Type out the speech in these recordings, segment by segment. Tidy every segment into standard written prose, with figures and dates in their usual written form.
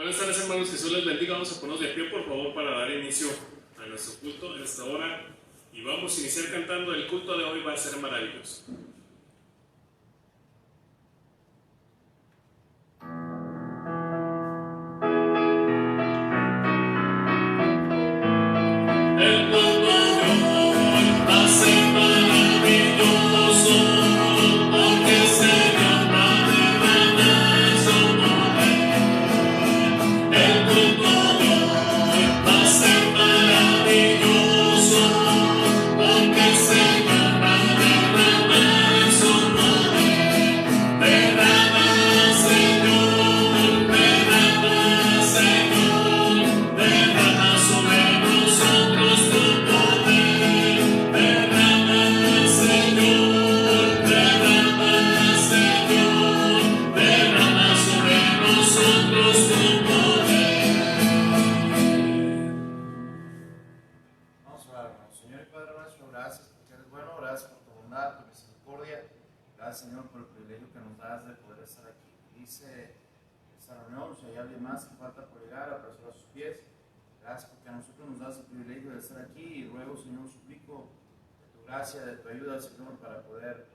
Buenas tardes, hermanos, que Jesús les bendiga. Vamos a ponernos de pie, por favor, para dar inicio a nuestro culto en esta hora. Y vamos a iniciar cantando. El culto de hoy va a ser maravilloso. El culto de hoy va a ser maravilloso, porque el Señor va a derramar su poder. El culto de hoy va a ser maravilloso, porque el Señor va a derramar su poder. Derrama, Señor, derrama, Señor, derrama sobre nosotros tu poder. Derrama, Señor, derrama, Señor, derrama sobre nosotros tu poder. Vamos a orar, hermanos. Señor y Padre nuestro, gracias porque eres bueno, gracias por tu bondad, tu misericordia. Gracias, Señor, por el privilegio que nos das de poder estar aquí. Dice esta reunión, si hay alguien más que falta por llegar, apresura sus pies. Gracias porque a nosotros nos das el privilegio de estar aquí y ruego, Señor, suplico de tu gracia, de tu ayuda, Señor, para poder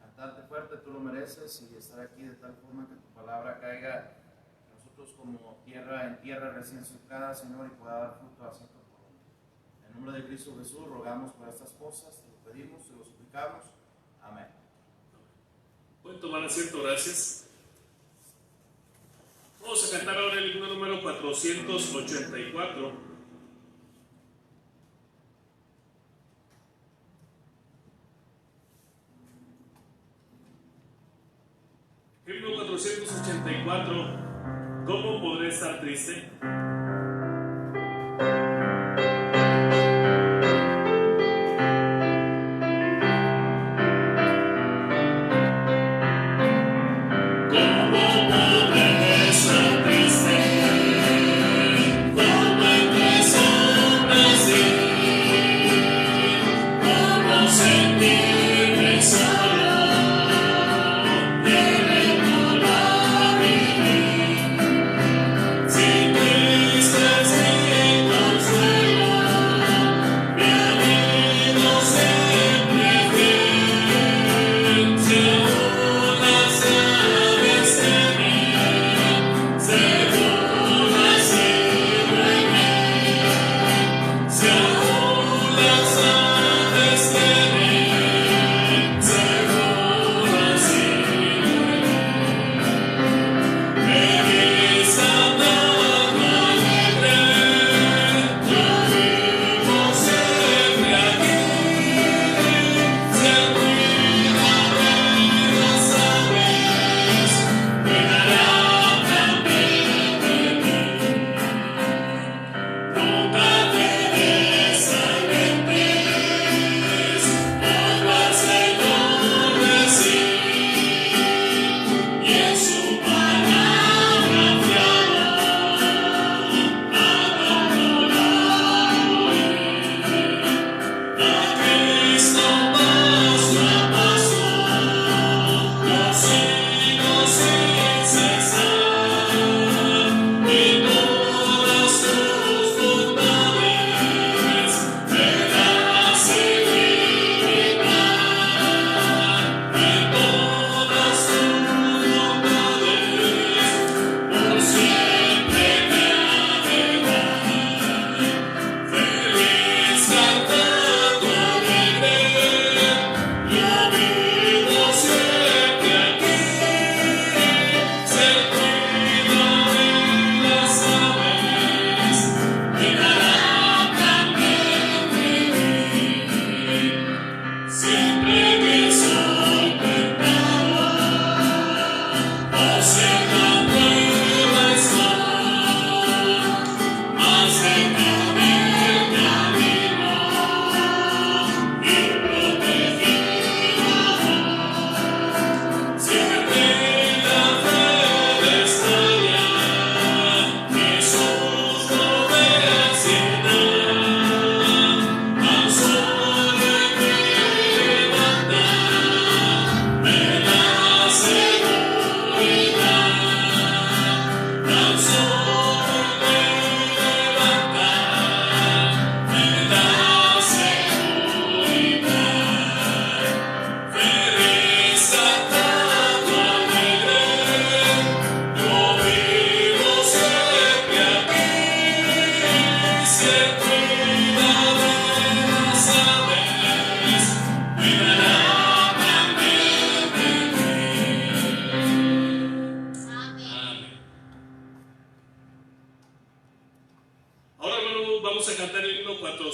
cantarte fuerte. Tú lo mereces y estar aquí de tal forma que tu palabra caiga en nosotros como tierra en tierra recién secada, Señor, y pueda dar fruto a ciento por uno. En el nombre de Cristo Jesús rogamos por estas cosas, te lo pedimos, te lo suplicamos. Amén. Pueden tomar asiento, gracias. Vamos a cantar ahora el himno número 484. Himno 484. ¿Cómo podré estar triste?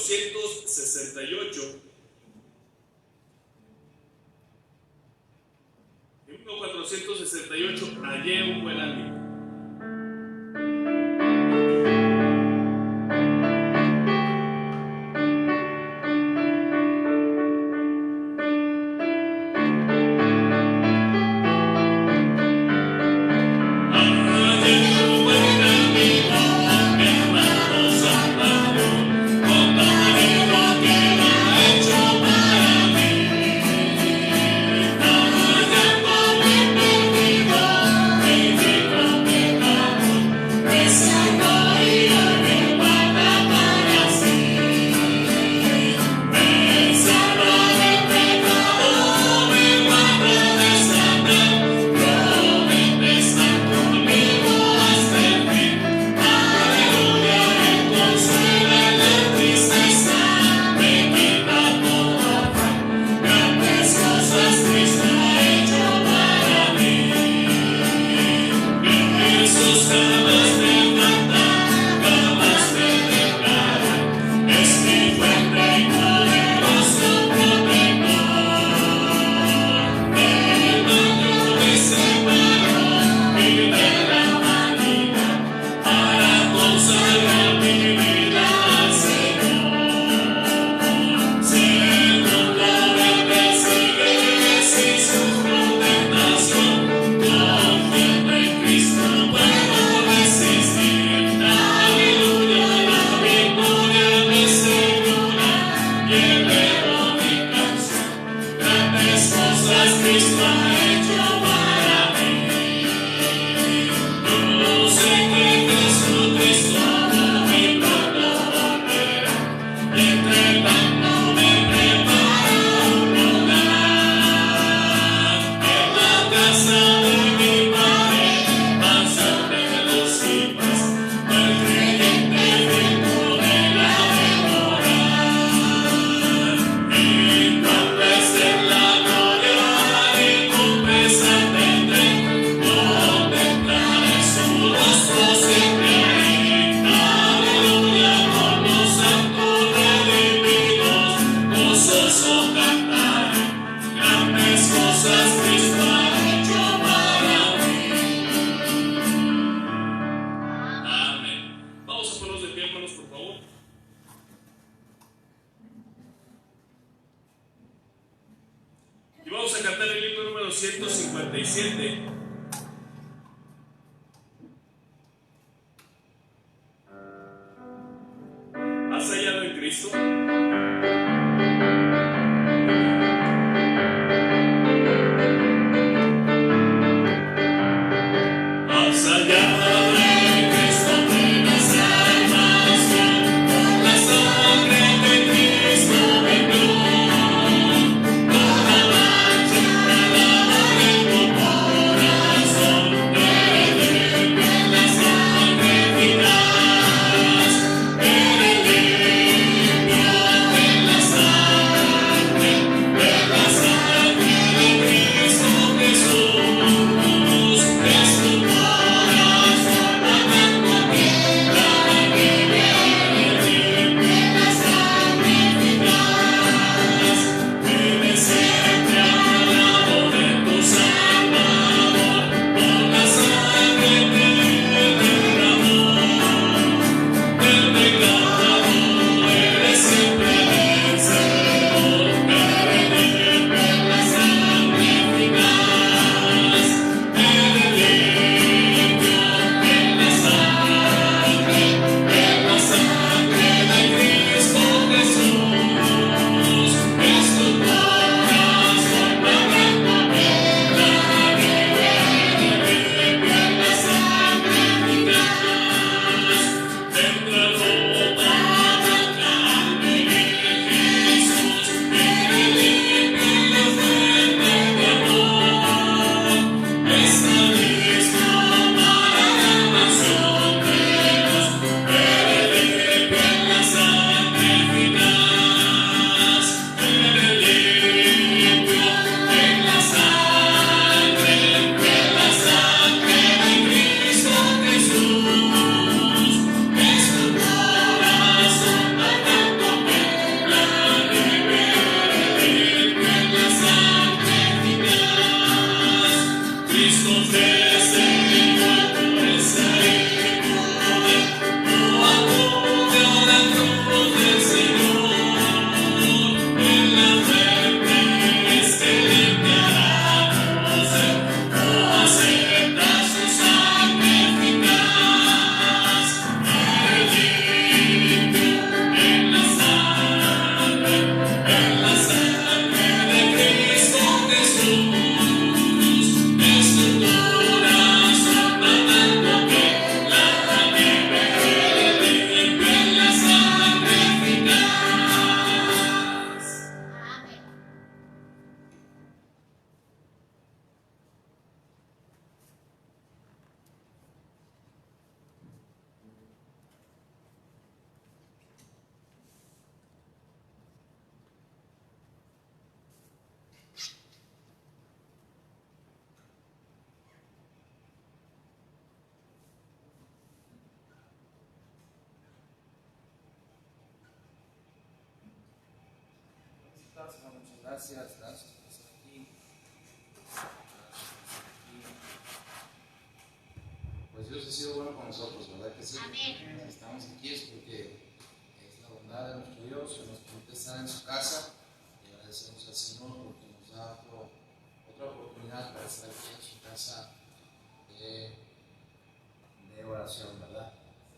468. En 1468 hallé un buen ánimo. Cristo desde el muerto es ahí, no acude a la cruz del Señor, en la muerte es que limpiará tu ser, no acepta su sangre eficaz, limpio en la sangre de Cristo Jesús. Es tu corazón matando que la nieve limpia en la sangre eficaz. Muchas gracias, gracias por estar aquí. Pues Dios ha sido bueno con nosotros, ¿verdad que sí? Amén. Si estamos aquí es porque es la bondad de nuestro Dios que nos permite estar en su casa y agradecemos al Señor porque nos da otra oportunidad para estar aquí en su casa de oración, ¿verdad?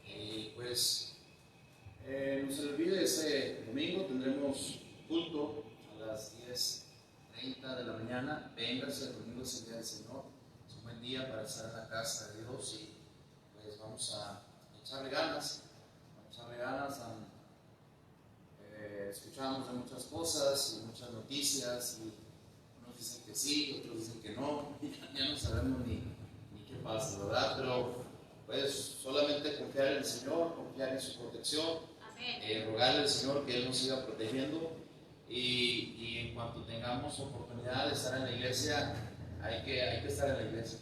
Y pues no se le olvide, ese domingo tendremos culto a las 10:30 de la mañana. Véngase, el domingo es el día del Señor, es un buen día para estar en la casa de Dios y pues vamos a echarle ganas, escuchamos de muchas cosas y muchas noticias y unos dicen que sí, otros dicen que no, ya no sabemos ni qué pasa, ¿verdad? Pero pues solamente confiar en el Señor, confiar en su protección, rogarle al Señor que Él nos siga protegiendo y en cuanto tengamos oportunidad de estar en la iglesia, hay que estar en la iglesia.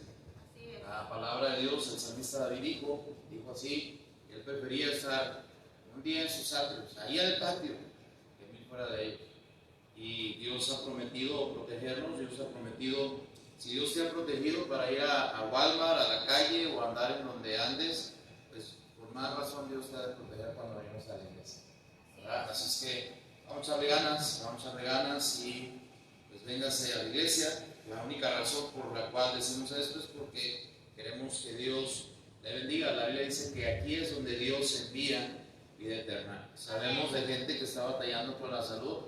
La palabra de Dios, el salmista David dijo así, que él prefería estar un día en sus atrios, ahí en el patio, que mil fuera de ellos. Y Dios ha prometido protegernos, Dios ha prometido, si Dios te ha protegido para ir a Walmart, a la calle o andar en donde andes, pues por más razón Dios te ha de proteger cuando vayamos a la iglesia, ¿verdad? Así es que vamos a echarle ganas y pues véngase a la iglesia. La única razón por la cual decimos esto es porque queremos que Dios le bendiga. La Biblia dice que aquí es donde Dios envía vida eterna. Sabemos de gente que está batallando con la salud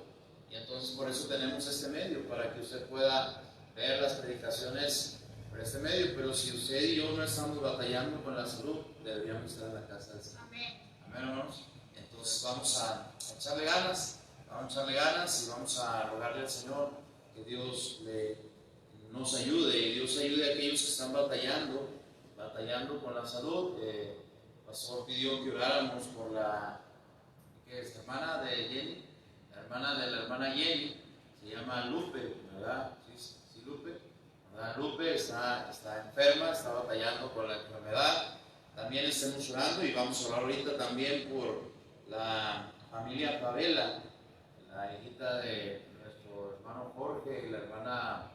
y entonces por eso tenemos este medio, para que usted pueda ver las predicaciones por este medio. Pero si usted y yo no estamos batallando con la salud, deberíamos estar en la casa del Señor. Amén, hermanos. Entonces vamos a echarle ganas y vamos a rogarle al Señor que Dios nos ayude y Dios ayude a aquellos que están batallando con la salud. El pastor pidió que oráramos por la hermana de Jenny, la hermana Jenny, se llama Lupe, ¿verdad? Sí, Lupe, ¿verdad? Lupe está enferma, está batallando con la enfermedad. También estamos orando y vamos a orar ahorita también por la familia Favela, la hijita de nuestro hermano Jorge y la hermana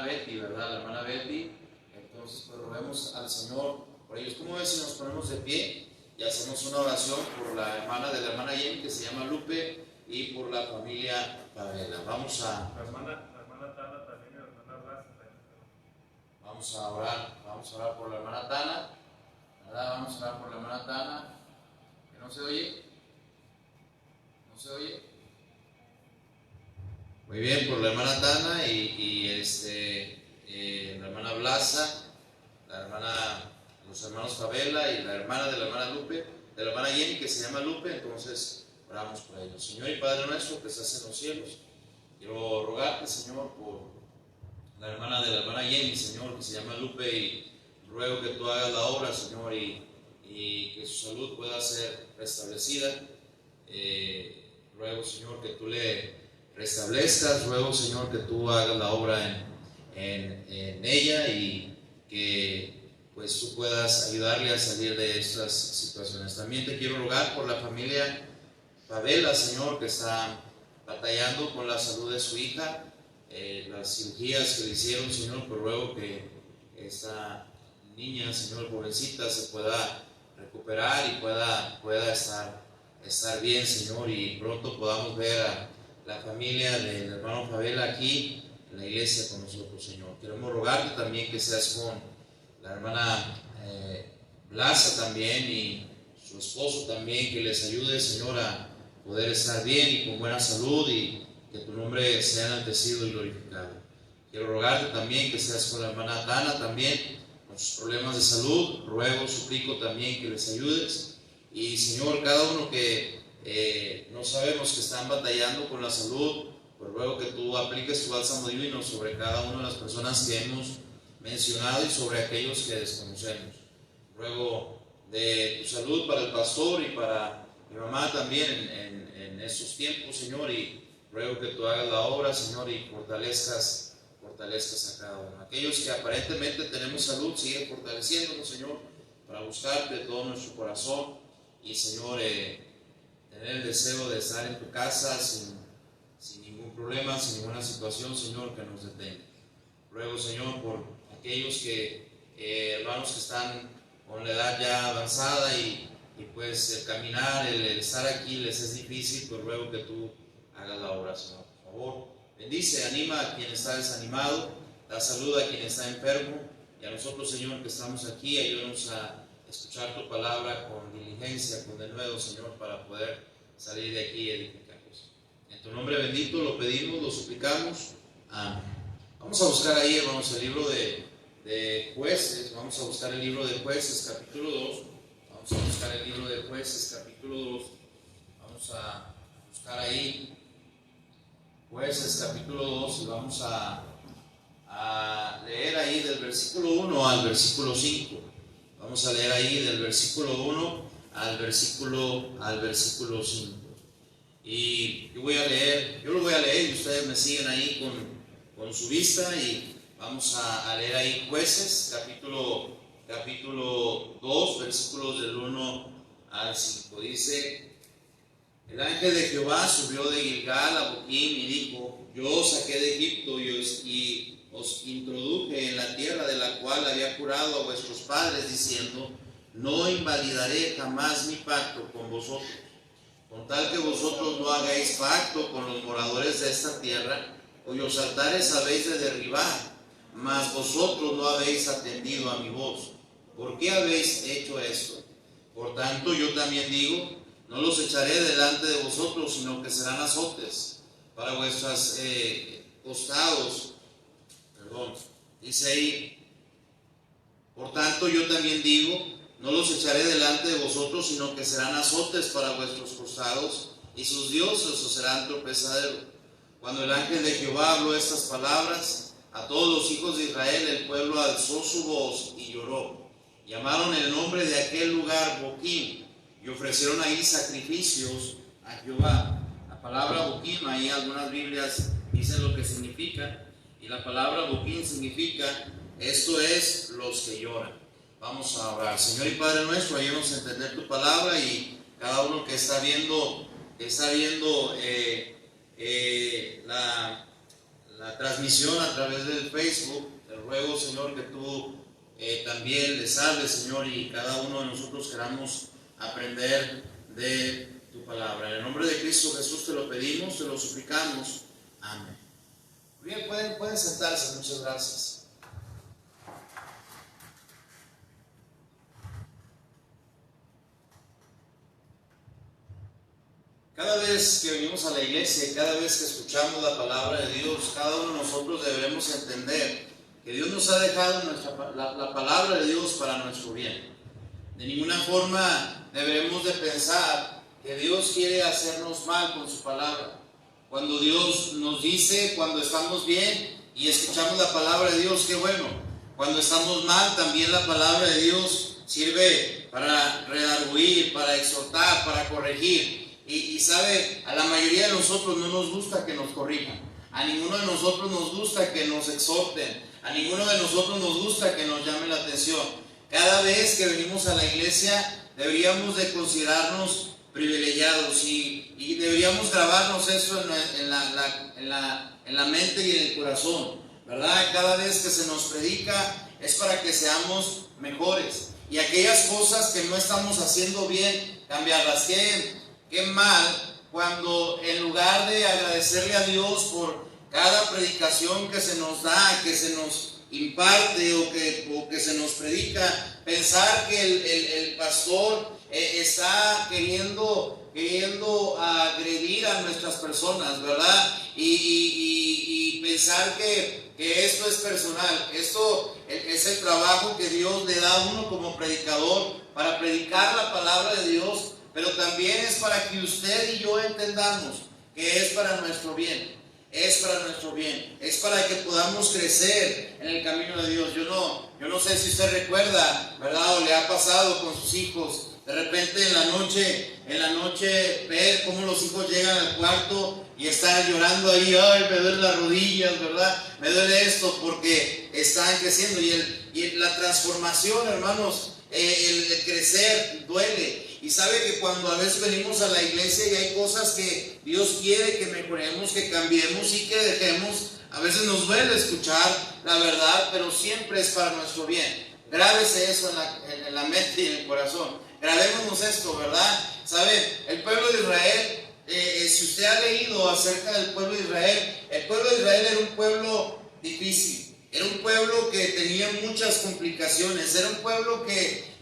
Betty, ¿verdad? La hermana Betty. Entonces, pues roguemos al Señor por ellos. ¿Cómo ves si nos ponemos de pie y hacemos una oración por la hermana de la hermana Jenny, que se llama Lupe, y por la familia Favela? Vamos a... La hermana Tana también, la hermana Blas también. Vamos a orar por la hermana Tana, ¿verdad? Vamos a orar por la hermana Tana. ¿Que no se oye? ¿No se oye? Muy bien, por la hermana Tana y la hermana Blasa, los hermanos Favela y la hermana de la hermana Lupe, de la hermana Jenny, que se llama Lupe. Entonces oramos por ellos. Señor y Padre nuestro que estás en los cielos, quiero rogarte, Señor, por la hermana de la hermana Jenny, Señor, que se llama Lupe, y ruego que tú hagas la obra, Señor, y que su salud pueda ser restablecida. Ruego, Señor, que tú le restablezcas, ruego, Señor, que tú hagas la obra en ella y que pues tú puedas ayudarle a salir de estas situaciones. También te quiero rogar por la familia Favela, Señor, que está batallando con la salud de su hija. las cirugías que le hicieron, Señor, pues ruego que esta niña, Señor, jovencita, se pueda recuperar y pueda estar bien, Señor, y pronto podamos ver a la familia del hermano Favela aquí en la iglesia con nosotros, Señor. Queremos rogarte también que seas con la hermana Blasa también y su esposo también, que les ayude, Señor, a poder estar bien y con buena salud y que tu nombre sea enaltecido y glorificado. Quiero rogarte también que seas con la hermana Dana también, con sus problemas de salud. Ruego, suplico también que les ayudes. Y Señor, cada uno que no sabemos que están batallando con la salud, pues ruego que tú apliques tu bálsamo divino sobre cada una de las personas que hemos mencionado y sobre aquellos que desconocemos. Ruego de tu salud para el pastor y para mi mamá también en estos tiempos, Señor, y ruego que tú hagas la obra, Señor, y fortalezcas a cada uno. Aquellos que aparentemente tenemos salud, sigue fortaleciéndonos, Señor, para buscarte de todo nuestro corazón y, Señor, tener el deseo de estar en tu casa sin ningún problema, sin ninguna situación, Señor, que nos detenga. Ruego, Señor, por aquellos hermanos que están con la edad ya avanzada y pues el caminar, el estar aquí les es difícil, pues ruego que tú hagas la obra, Señor, por favor. Bendice, anima a quien está desanimado, da salud a quien está enfermo y a nosotros, Señor, que estamos aquí, ayúdanos a escuchar tu palabra con diligencia, con denuedo, Señor, para poder salir de aquí edificados. En tu nombre bendito lo pedimos, lo suplicamos. Amén. Vamos a buscar ahí, hermanos, el libro de Jueces. Vamos a buscar el libro de Jueces, capítulo 2. Vamos a buscar el libro de Jueces, capítulo 2. Vamos a buscar ahí Jueces, capítulo 2, y vamos a leer ahí del versículo 1 al versículo 5. Vamos a leer ahí del versículo 1 al versículo 5. Y yo lo voy a leer y ustedes me siguen ahí con su vista y vamos a leer ahí Jueces, capítulo 2, versículos del 1 al 5. Dice: el ángel de Jehová subió de Gilgal a Boquim y dijo: yo os saqué de Egipto y os introduje en la tierra de la cual había jurado a vuestros padres, diciendo: no invalidaré jamás mi pacto con vosotros, con tal que vosotros no hagáis pacto con los moradores de esta tierra, cuyos altares habéis de derribar, mas vosotros no habéis atendido a mi voz. ¿Por qué habéis hecho esto? Por tanto, yo también digo: no los echaré delante de vosotros, sino que serán azotes para vuestros costados. Dice ahí: por tanto, yo también digo: no los echaré delante de vosotros, sino que serán azotes para vuestros costados, y sus dioses os serán tropezadero. Cuando el ángel de Jehová habló estas palabras a todos los hijos de Israel, el pueblo alzó su voz y lloró. Llamaron el nombre de aquel lugar Boquim, y ofrecieron ahí sacrificios a Jehová. La palabra Boquim, ahí algunas Biblias dicen lo que significa, y la palabra Boquim significa: esto es, los que lloran. Vamos a orar. Señor y Padre nuestro, ayúdanos a entender tu palabra, y cada uno que está viendo la transmisión a través del Facebook, te ruego, Señor, que tú también les hables, Señor, y cada uno de nosotros queramos aprender de tu palabra. En el nombre de Cristo Jesús te lo pedimos, te lo suplicamos. Amén. Bien, pueden sentarse. Muchas gracias. Cada vez que venimos a la iglesia, cada vez que escuchamos la palabra de Dios, cada uno de nosotros debemos entender que Dios nos ha dejado la palabra de Dios para nuestro bien. De ninguna forma debemos de pensar que Dios quiere hacernos mal con su palabra. Cuando Dios nos dice, cuando estamos bien y escuchamos la palabra de Dios, qué bueno. Cuando estamos mal, también la palabra de Dios sirve para redarguir, para exhortar, para corregir. Y sabe, a la mayoría de nosotros no nos gusta que nos corrijan. A ninguno de nosotros nos gusta que nos exhorten. A ninguno de nosotros nos gusta que nos llamen la atención. Cada vez que venimos a la iglesia deberíamos de considerarnos privilegiados y deberíamos grabarnos eso en en la mente y en el corazón, ¿verdad? Cada vez que se nos predica es para que seamos mejores. Y aquellas cosas que no estamos haciendo bien, cambiarlas. Qué mal cuando en lugar de agradecerle a Dios por cada predicación que se nos da, que se nos imparte o que se nos predica, pensar que el pastor está queriendo agredir a nuestras personas, ¿verdad? Y pensar que esto es personal. Esto es el trabajo que Dios le da a uno como predicador para predicar la palabra de Dios, pero también es para que usted y yo entendamos que es para nuestro bien. Es para nuestro bien, es para que podamos crecer en el camino de Dios. Yo no sé si usted recuerda, ¿verdad? O le ha pasado con sus hijos, de repente en la noche ver cómo los hijos llegan al cuarto y están llorando ahí, ay, me duelen las rodillas, ¿verdad? Me duele esto, porque están creciendo. Y la transformación, hermanos, el crecer duele. Y sabe que cuando a veces venimos a la iglesia y hay cosas que Dios quiere que mejoremos, que cambiemos y que dejemos, a veces nos duele escuchar la verdad, pero siempre es para nuestro bien. Grábese eso en la mente y en el corazón. Grabémonos esto, ¿verdad? ¿Sabe? El pueblo de Israel, si usted ha leído acerca del pueblo de Israel, el pueblo de Israel era un pueblo difícil. Era un pueblo que tenía muchas complicaciones, era un pueblo que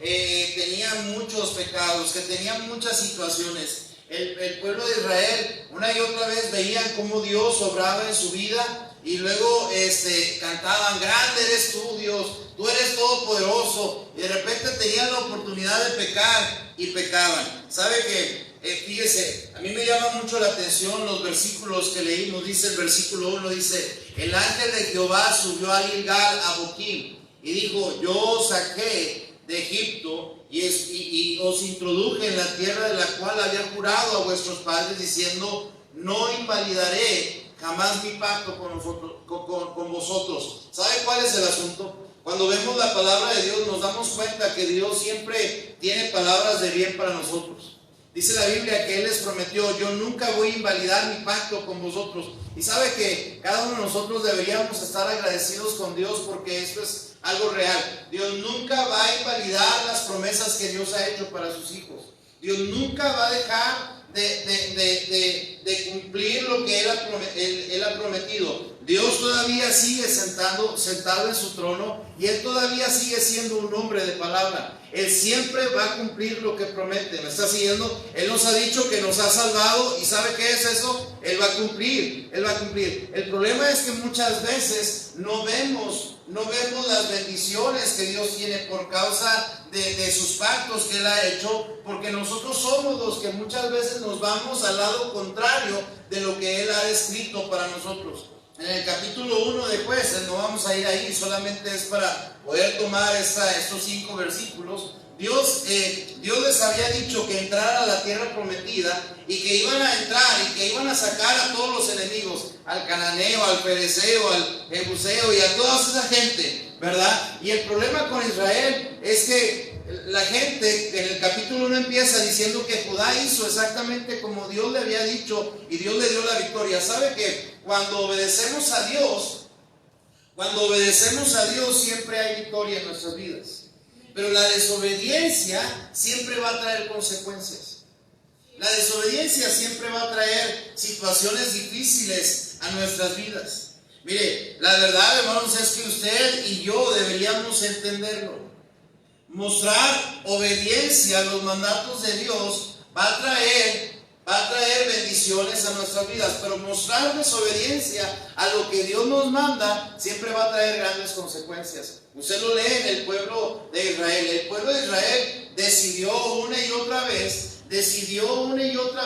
tenía muchos pecados, que tenía muchas situaciones. El pueblo de Israel una y otra vez veían cómo Dios obraba en su vida y luego cantaban, grande eres tú, Dios, tú eres todopoderoso, y de repente tenían la oportunidad de pecar y pecaban. ¿Sabe qué? Fíjese, a mí me llama mucho la atención los versículos que leímos. Dice el versículo 1, dice: el ángel de Jehová subió a Gilgal, a Boquim, y dijo, yo os saqué de Egipto y os introduje en la tierra de la cual había jurado a vuestros padres, diciendo, no invalidaré jamás mi pacto con vosotros. ¿Sabe cuál es el asunto? Cuando vemos la palabra de Dios nos damos cuenta que Dios siempre tiene palabras de bien para nosotros. Dice la Biblia que Él les prometió, yo nunca voy a invalidar mi pacto con vosotros. Y sabe que cada uno de nosotros deberíamos estar agradecidos con Dios, porque esto es algo real. Dios nunca va a invalidar las promesas que Dios ha hecho para sus hijos. Dios nunca va a dejar de cumplir lo que Él ha prometido. Dios todavía sigue sentado en su trono, y Él todavía sigue siendo un hombre de palabra. Él siempre va a cumplir lo que promete. ¿Me está siguiendo? Él nos ha dicho que nos ha salvado, y ¿sabe qué es eso? Él va a cumplir, Él va a cumplir. El problema es que muchas veces no vemos las bendiciones que Dios tiene por causa de sus pactos que Él ha hecho, porque nosotros somos los que muchas veces nos vamos al lado contrario de lo que Él ha escrito para nosotros. En el capítulo 1 de Jueces, no vamos a ir ahí, solamente es para poder tomar estos 5 versículos. Dios les había dicho que entraran a la tierra prometida, y que iban a entrar y que iban a sacar a todos los enemigos, al cananeo, al fereceo, al jebuseo y a toda esa gente, ¿verdad? Y el problema con Israel es que la gente en el capítulo 1 empieza diciendo que Judá hizo exactamente como Dios le había dicho, y Dios le dio la victoria. ¿Sabe que cuando obedecemos a Dios siempre hay victoria en nuestras vidas? Pero la desobediencia siempre va a traer consecuencias. La desobediencia siempre va a traer situaciones difíciles a nuestras vidas. Mire, la verdad, hermanos, es que usted y yo deberíamos entenderlo. Mostrar obediencia a los mandatos de Dios va a traer bendiciones a nuestras vidas, pero mostrar desobediencia a lo que Dios nos manda siempre va a traer grandes consecuencias. Usted lo lee en el pueblo de Israel. El pueblo de Israel decidió una y otra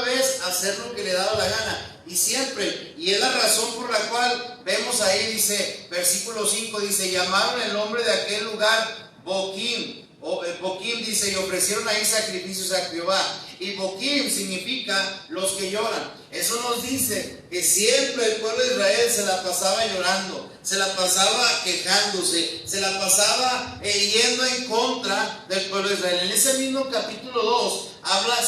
vez hacer lo que le daba la gana, y siempre, y es la razón por la cual vemos ahí, dice, versículo 5, dice, llamaron el nombre de aquel lugar Boquim. Boquim dice, y ofrecieron ahí sacrificios a Jehová. Y Boquim significa los que lloran. Eso nos dice que siempre el pueblo de Israel se la pasaba llorando, se la pasaba quejándose, se la pasaba yendo en contra del pueblo de Israel. En ese mismo capítulo 2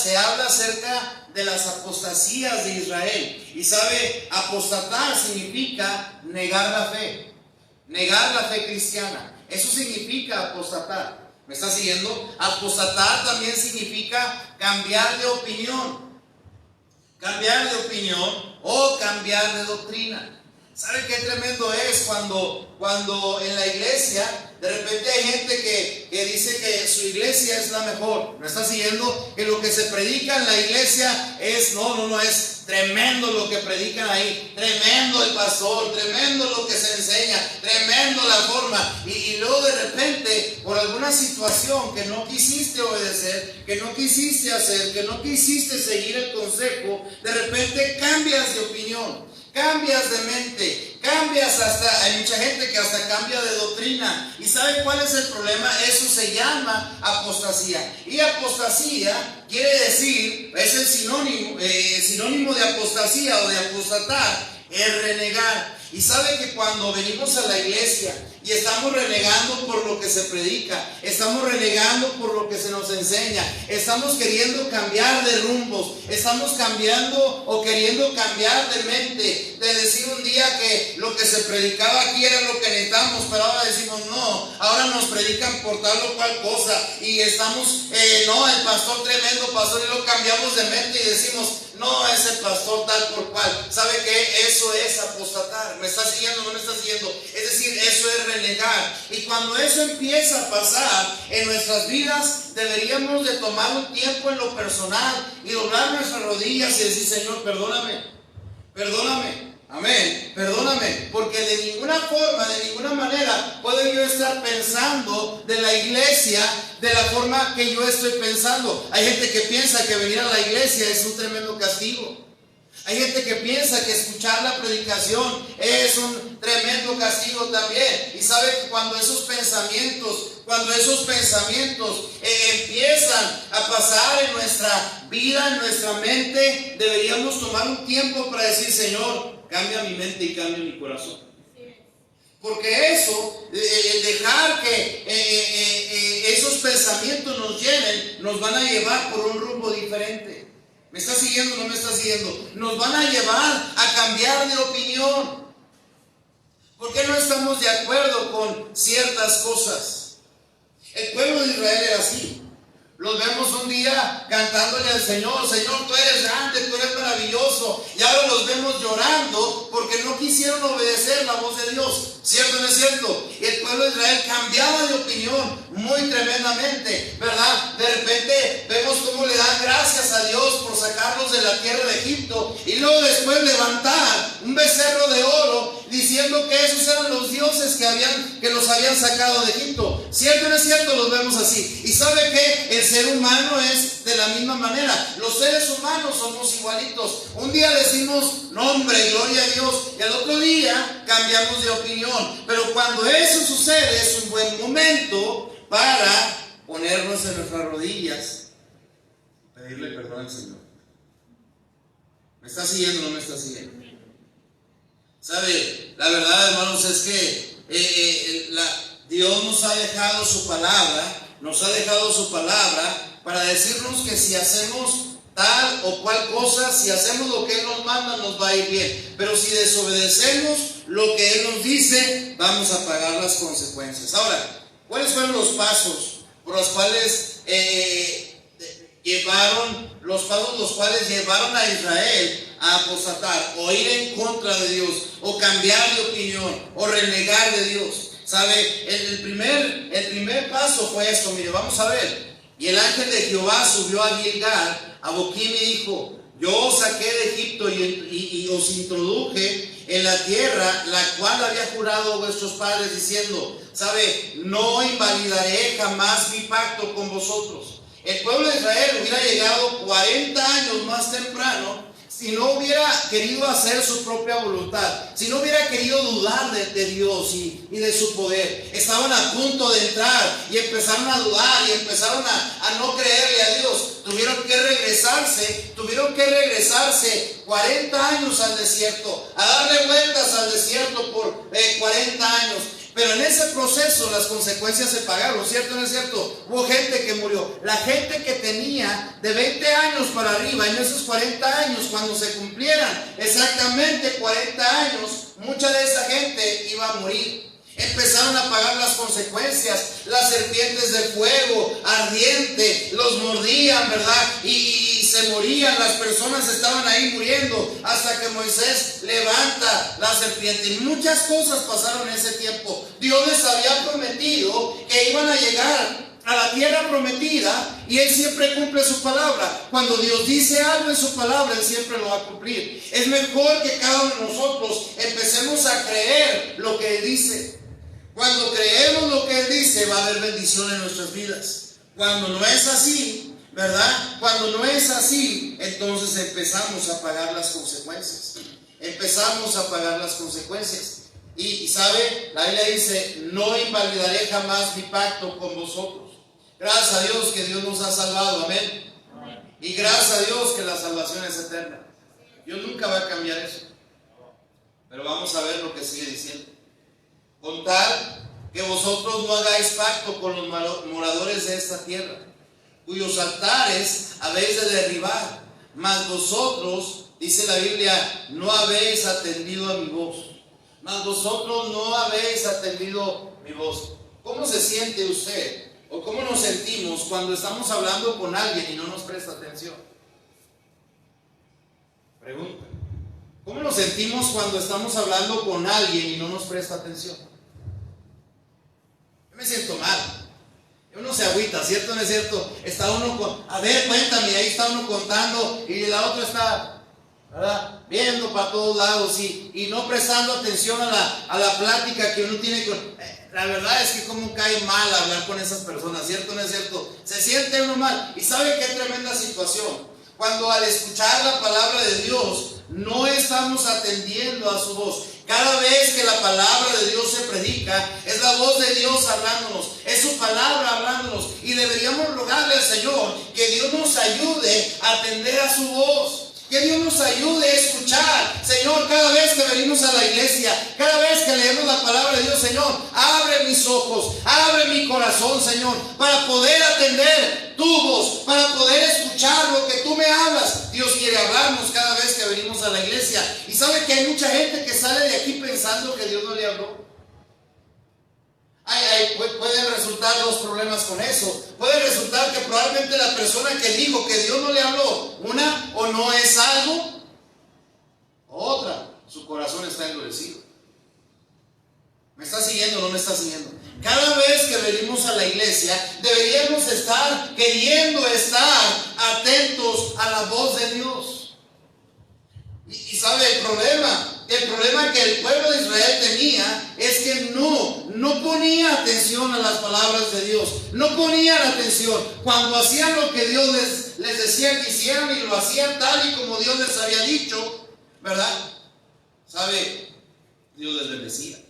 se habla acerca de las apostasías de Israel. Y sabe, apostatar significa negar la fe cristiana. Eso significa apostatar. ¿Me está siguiendo? Apostatar también significa cambiar de opinión o cambiar de doctrina. ¿Sabe qué tremendo es cuando en la iglesia de repente hay gente que dice que su iglesia es la mejor? ¿Me está siguiendo? Que lo que se predica en la iglesia es, no, es tremendo lo que predican ahí, tremendo el pastor, tremendo lo que se enseña, tremendo la forma. Y luego de repente, por alguna situación que no quisiste obedecer, que no quisiste hacer, que no quisiste seguir el consejo, de repente cambias de opinión, cambias de mente, hay mucha gente que hasta cambia de doctrina. ¿Y sabe cuál es el problema? Eso se llama apostasía. Y apostasía quiere decir, es el sinónimo de apostasía o de apostatar, es renegar. Y sabe que cuando venimos a la iglesia y estamos renegando por lo que se predica, estamos renegando por lo que se nos enseña, estamos queriendo cambiar de rumbos, estamos cambiando o queriendo cambiar de mente, de decir un día que lo que se predicaba aquí era lo que necesitamos, pero ahora decimos no, ahora nos predican por tal o cual cosa y estamos, no, el pastor tremendo pastor, y lo cambiamos de mente y decimos no, es el pastor tal por cual. ¿Sabe qué? Eso es apostatar. ¿Me está siguiendo o no me está siguiendo? Es decir, eso es renegar. Y cuando eso empieza a pasar en nuestras vidas, deberíamos de tomar un tiempo en lo personal y doblar nuestras rodillas y decir, Señor, perdóname, amén, perdóname, porque de ninguna forma, de ninguna manera puedo yo estar pensando de la iglesia de la forma que yo estoy pensando. Hay gente que piensa que venir a la iglesia es un tremendo castigo. Hay gente que piensa que escuchar la predicación es un tremendo castigo también. Y sabe que cuando esos pensamientos empiezan a pasar en nuestra vida, en nuestra mente, deberíamos tomar un tiempo para decir, Señor, cambia mi mente y cambia mi corazón. Porque eso, el dejar que esos pensamientos nos llenen, nos van a llevar por un rumbo diferente. ¿Me está siguiendo o no me está siguiendo? Nos van a llevar a cambiar de opinión. ¿Por qué no estamos de acuerdo con ciertas cosas? El pueblo de Israel era así. Los vemos un día cantándole al Señor, Señor, tú eres grande, tú eres maravilloso. Y ahora los vemos llorando porque no quisieron obedecer la voz de Dios. ¿Cierto o no es cierto? Y el pueblo de Israel cambiaba de opinión muy tremendamente, ¿verdad? De repente vemos cómo le dan gracias a Dios por sacarlos de la tierra de Egipto y luego después levantar un becerro de oro diciendo que esos eran los dioses que los habían sacado de Egipto. ¿Cierto o no es cierto? Los vemos así. ¿Y sabe qué? El ser humano es de la misma manera. Los seres humanos somos igualitos. Un día decimos nombre, gloria a Dios, y al otro día cambiamos de opinión. Pero cuando eso sucede es un buen momento para ponernos en nuestras rodillas, pedirle perdón al Señor. ¿Me está siguiendo o no me está siguiendo? ¿Sabe? La verdad, hermanos, es que Dios nos ha dejado su palabra para decirnos que si hacemos tal o cual cosa, si hacemos lo que Él nos manda, nos va a ir bien. Pero si desobedecemos lo que Él nos dice, vamos a pagar las consecuencias. Ahora, ¿cuáles fueron los pasos por los cuales los cuales llevaron a Israel a apostatar, o ir en contra de Dios, o cambiar de opinión, o renegar de Dios? ¿Sabe? El primer paso fue esto. Mire, vamos a ver. Y el ángel de Jehová subió a Gilgal, a Boquim, y dijo: yo os saqué de Egipto y os introduje en la tierra la cual había jurado a vuestros padres, diciendo, ¿sabe? No invalidaré jamás mi pacto con vosotros. El pueblo de Israel hubiera llegado 40 años más temprano si no hubiera querido hacer su propia voluntad, si no hubiera querido dudar de Dios y de su poder. Estaban a punto de entrar y empezaron a dudar y empezaron a no creerle a Dios. Tuvieron que regresarse 40 años al desierto, a darle vueltas al desierto por 40 años. Pero en ese proceso las consecuencias se pagaron, ¿cierto o no es cierto? Hubo gente que murió. La gente que tenía de 20 años para arriba, en esos 40 años, cuando se cumplieran exactamente 40 años, mucha de esa gente iba a morir. Empezaron a pagar las consecuencias. Las serpientes de fuego ardiente los mordían, ¿verdad? Y se morían, las personas estaban ahí muriendo hasta que Moisés levanta la serpiente. Y muchas cosas pasaron en ese tiempo. Dios les había prometido que iban a llegar a la tierra prometida, y Él siempre cumple su palabra. Cuando Dios dice algo en su palabra, Él siempre lo va a cumplir. Es mejor que cada uno de nosotros empecemos a creer lo que Él dice. Cuando creemos lo que Él dice, va a haber bendición en nuestras vidas. Cuando no es así, ¿verdad? Cuando no es así, entonces empezamos a pagar las consecuencias. Empezamos a pagar las consecuencias. Y sabe, la Biblia dice: no invalidaré jamás mi pacto con vosotros. Gracias a Dios que Dios nos ha salvado, amén. Y gracias a Dios que la salvación es eterna. Dios nunca va a cambiar eso. Pero vamos a ver lo que sigue diciendo. Con tal que vosotros no hagáis pacto con los moradores de esta tierra, cuyos altares habéis de derribar, mas vosotros, dice la Biblia, no habéis atendido a mi voz. Mas vosotros no habéis atendido mi voz. ¿Cómo se siente usted? ¿O cómo nos sentimos cuando estamos hablando con alguien y no nos presta atención? Pregunta. ¿Cómo nos sentimos cuando estamos hablando con alguien y no nos presta atención? Yo me siento mal. Uno se agüita, ¿cierto o no es cierto? Está uno a ver, cuéntame, ahí está uno contando y la otra está, ¿verdad?, viendo para todos lados y no prestando atención a la plática que uno tiene con... La verdad es que como cae mal hablar con esas personas, ¿cierto o no es cierto? Se siente uno mal. ¿Y sabe qué tremenda situación? Cuando al escuchar la palabra de Dios no estamos atendiendo a su voz. Cada vez que la palabra de Dios se predica, es la voz de Dios hablándonos, es su palabra hablándonos, y deberíamos rogarle al Señor que Dios nos ayude a atender a su voz. Que Dios nos ayude a escuchar. Señor, cada vez que venimos a la iglesia, cada vez que leemos la palabra de Dios, Señor, abre mis ojos, abre mi corazón, Señor, para poder atender tu voz, para poder escuchar lo que tú me hablas. Dios quiere hablarnos cada vez que venimos a la iglesia. Y sabe que hay mucha gente que sale de aquí pensando que Dios no le habló. Pueden resultar dos problemas con eso. Puede resultar que probablemente la persona que dijo que Dios no le habló, una, o no es algo, o otra, su corazón está endurecido. ¿Me está siguiendo o no me está siguiendo? Cada vez que venimos a la iglesia, deberíamos estar queriendo estar atentos a la voz de Dios. Y sabe el problema que el pueblo de Israel tenía es que no ponía atención a las palabras de Dios, no ponían atención cuando hacían lo que Dios les decía que hicieran, y lo hacían tal y como Dios les había dicho, ¿verdad? ¿Sabe? Dios les bendecía,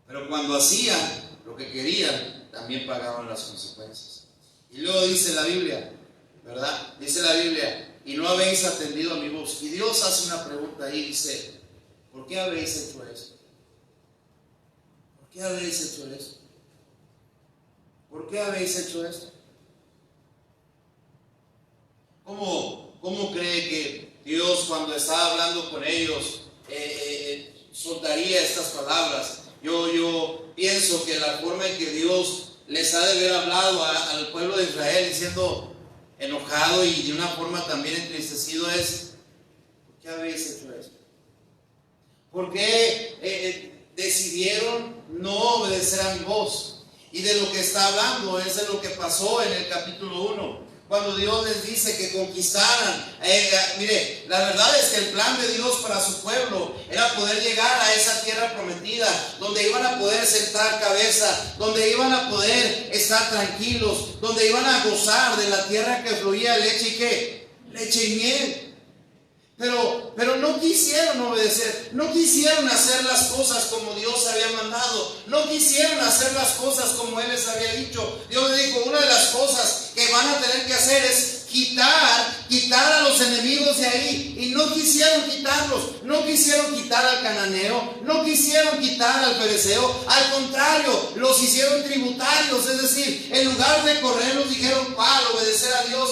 pero cuando hacían lo que querían, también pagaban las consecuencias. Y luego dice la Biblia, ¿verdad? Dice la Biblia: y no habéis atendido a mi voz. Y Dios hace una pregunta ahí, dice: ¿por qué habéis hecho esto? ¿Por qué habéis hecho esto? ¿Por qué habéis hecho esto? ¿Cómo cree que Dios, cuando estaba hablando con ellos, soltaría estas palabras? Yo pienso que la forma en que Dios les ha de haber hablado al pueblo de Israel, siendo enojado y de una forma también entristecido, es: ¿por qué habéis hecho esto? ¿Por qué decidieron no obedecer a mi voz? Y de lo que está hablando es de lo que pasó en el capítulo 1, cuando Dios les dice que conquistaran. Mire, la verdad es que el plan de Dios para su pueblo era poder llegar a esa tierra prometida, donde iban a poder sentar cabeza, donde iban a poder estar tranquilos, donde iban a gozar de la tierra que fluía leche y ¿qué? Leche y miel. Pero no quisieron obedecer, no quisieron hacer las cosas como Dios había mandado, no quisieron hacer las cosas como Él les había dicho. Dios les dijo: una de las cosas que van a tener que hacer es quitar a los enemigos de ahí, y no quisieron quitarlos, no quisieron quitar al cananeo, no quisieron quitar al fereceo, al contrario, los hicieron tributarios, es decir, en lugar de correrlos dijeron, ¿cuál? Obedecer a Dios,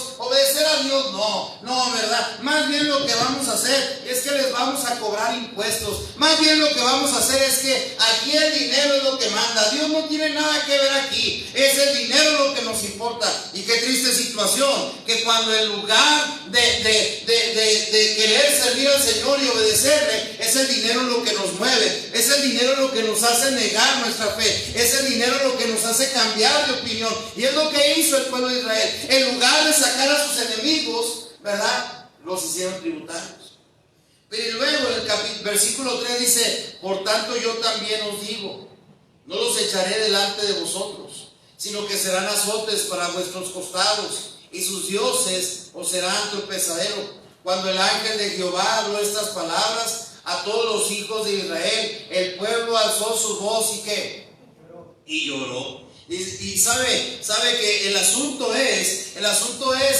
no, ¿verdad? Más bien lo que vamos a hacer es que les vamos a cobrar impuestos, más bien lo que vamos a hacer es que aquí el dinero es lo que manda, Dios no tiene nada que ver aquí, es el dinero lo que nos importa. Y qué triste situación, que cuando en lugar de querer servir al Señor y obedecerle, es el dinero lo que nos mueve, es el dinero lo que nos hace negar nuestra fe, es el dinero lo que nos hace cambiar de opinión. Y es lo que hizo el pueblo de Israel, en lugar de sacar a sus enemigos, ¿verdad? Los hicieron tributarios. Pero luego en el versículo 3 dice, por tanto yo también os digo, no los echaré delante de vosotros, sino que serán azotes para vuestros costados, y sus dioses os serán tropezadero. Cuando el ángel de Jehová habló estas palabras a todos los hijos de Israel, el pueblo alzó su voz y ¿qué? Y lloró. Y sabe que el asunto es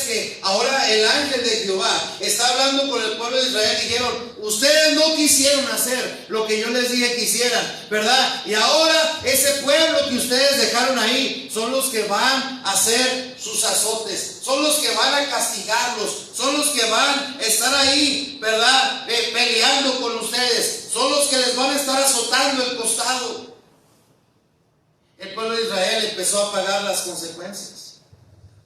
que ahora el ángel de Jehová está hablando con el pueblo de Israel. Dijeron, ustedes no quisieron hacer lo que yo les dije que hicieran, ¿verdad? Y ahora ese pueblo que ustedes dejaron ahí son los que van a hacer sus azotes, son los que van a castigarlos, son los que van a estar ahí, ¿verdad? Peleando con ustedes, son los que les van a estar azotando el costado. El pueblo de Israel empezó a pagar las consecuencias.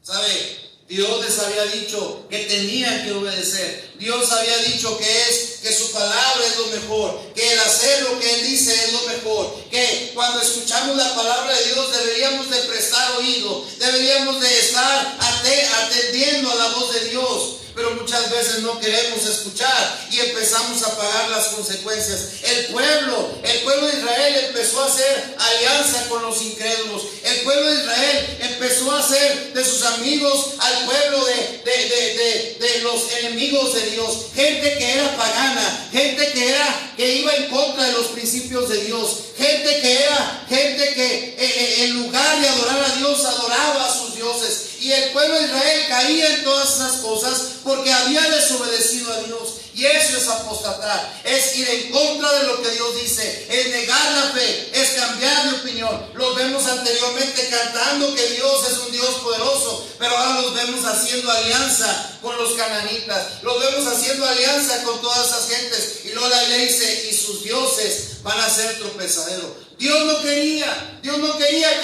¿Sabe? Dios les había dicho que tenían que obedecer. Dios había dicho que su palabra es lo mejor, que el hacer lo que Él dice es lo mejor, que cuando escuchamos la palabra de Dios deberíamos de prestar oído, deberíamos de estar atendiendo a la voz de Dios. Pero muchas veces no queremos escuchar y empezamos a pagar las consecuencias. El pueblo de Israel empezó a hacer alianza con los incrédulos. El pueblo de Israel empezó a hacer de sus amigos al pueblo de los enemigos de Dios. Gente que era pagana, gente que iba en contra de los principios de Dios. Gente que en lugar de adorar a Dios, adoraba a sus dioses. Y el pueblo de Israel caía en todas esas cosas porque había desobedecido a Dios. Y eso es apostatar, es ir en contra de lo que Dios dice, es negar la fe, es cambiar de opinión. Los vemos anteriormente cantando que Dios es un Dios poderoso, pero ahora los vemos haciendo alianza con los cananitas, los vemos haciendo alianza con todas esas gentes. Y luego la Biblia dice, y sus dioses van a ser tropezadero. Dios no quería que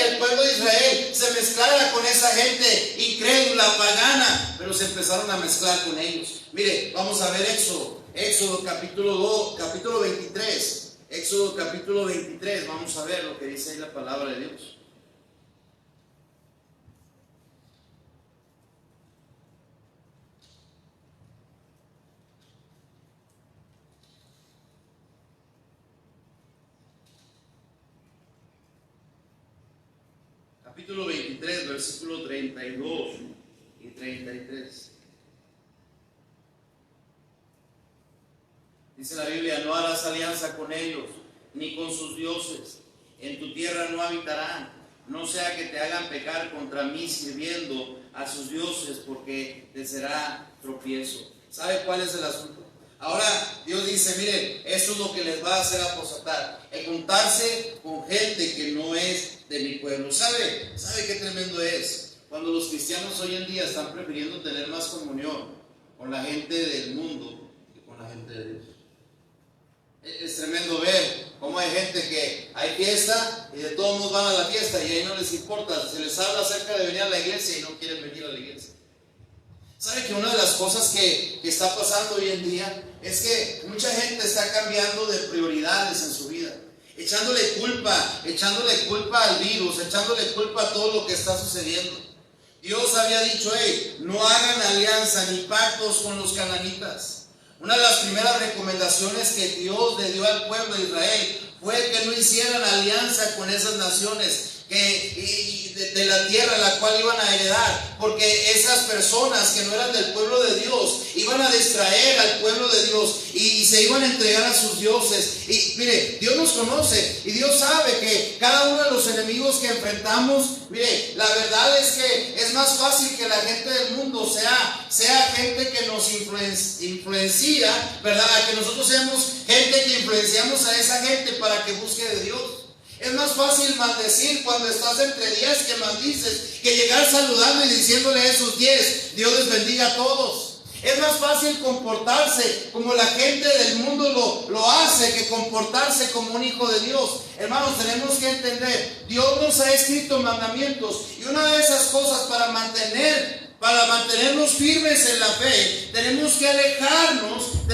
el pueblo de Israel se mezclara con esa gente incrédula, pagana, pero se empezaron a mezclar con ellos. Mire, vamos a ver Éxodo capítulo 23. Éxodo capítulo 23, vamos a ver lo que dice ahí la palabra de Dios. Capítulo 23, versículo 32 y 33. Dice la Biblia, no harás alianza con ellos, ni con sus dioses. En tu tierra no habitarán, no sea que te hagan pecar contra mí sirviendo a sus dioses, porque te será tropiezo. ¿Sabe cuál es el asunto? Ahora Dios dice, miren, esto es lo que les va a hacer apostatar, el juntarse con gente que no es de mi pueblo. ¿Sabe qué tremendo es? Cuando los cristianos hoy en día están prefiriendo tener más comunión con la gente del mundo que con la gente de Dios. Es tremendo ver cómo hay gente que hay fiesta y de todos modos van a la fiesta y ahí no les importa, se les habla acerca de venir a la iglesia y no quieren venir a la iglesia. ¿Sabe que una de las cosas que está pasando hoy en día es que mucha gente está cambiando de prioridades en su vida, echándole culpa al virus, echándole culpa a todo lo que está sucediendo? Dios había dicho, no hagan alianza ni pactos con los cananitas. Una de las primeras recomendaciones que Dios le dio al pueblo de Israel fue que no hicieran alianza con esas naciones, de la tierra la cual iban a heredar, porque esas personas que no eran del pueblo de Dios iban a distraer al pueblo de Dios y se iban a entregar a sus dioses. Y mire, Dios nos conoce y Dios sabe que cada uno de los enemigos que enfrentamos, mire, la verdad es que es más fácil que la gente del mundo sea gente que nos influencia, ¿verdad? A que nosotros seamos gente que influenciamos a esa gente para que busque de Dios. Es más fácil maldecir cuando estás entre 10 que maldices, que llegar saludando y diciéndole a esos 10, Dios les bendiga a todos. Es más fácil comportarse como la gente del mundo lo hace, que comportarse como un hijo de Dios. Hermanos, tenemos que entender, Dios nos ha escrito mandamientos, y una de esas cosas para mantenernos firmes en la fe, tenemos que alejarnos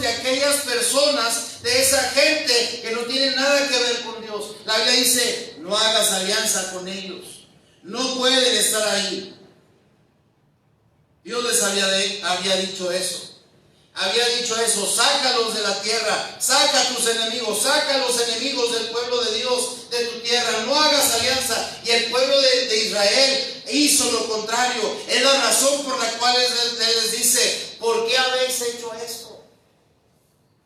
de aquellas personas, de esa gente que no tiene nada que ver con Dios. La Biblia dice, no hagas alianza con ellos, no pueden estar ahí. Dios les había dicho eso. Había dicho eso, sácalos de la tierra, saca a tus enemigos, saca a los enemigos del pueblo de Dios de tu tierra, no hagas alianza. Y el pueblo de Israel hizo lo contrario. Es la razón por la cual Él les dice, ¿por qué habéis hecho esto?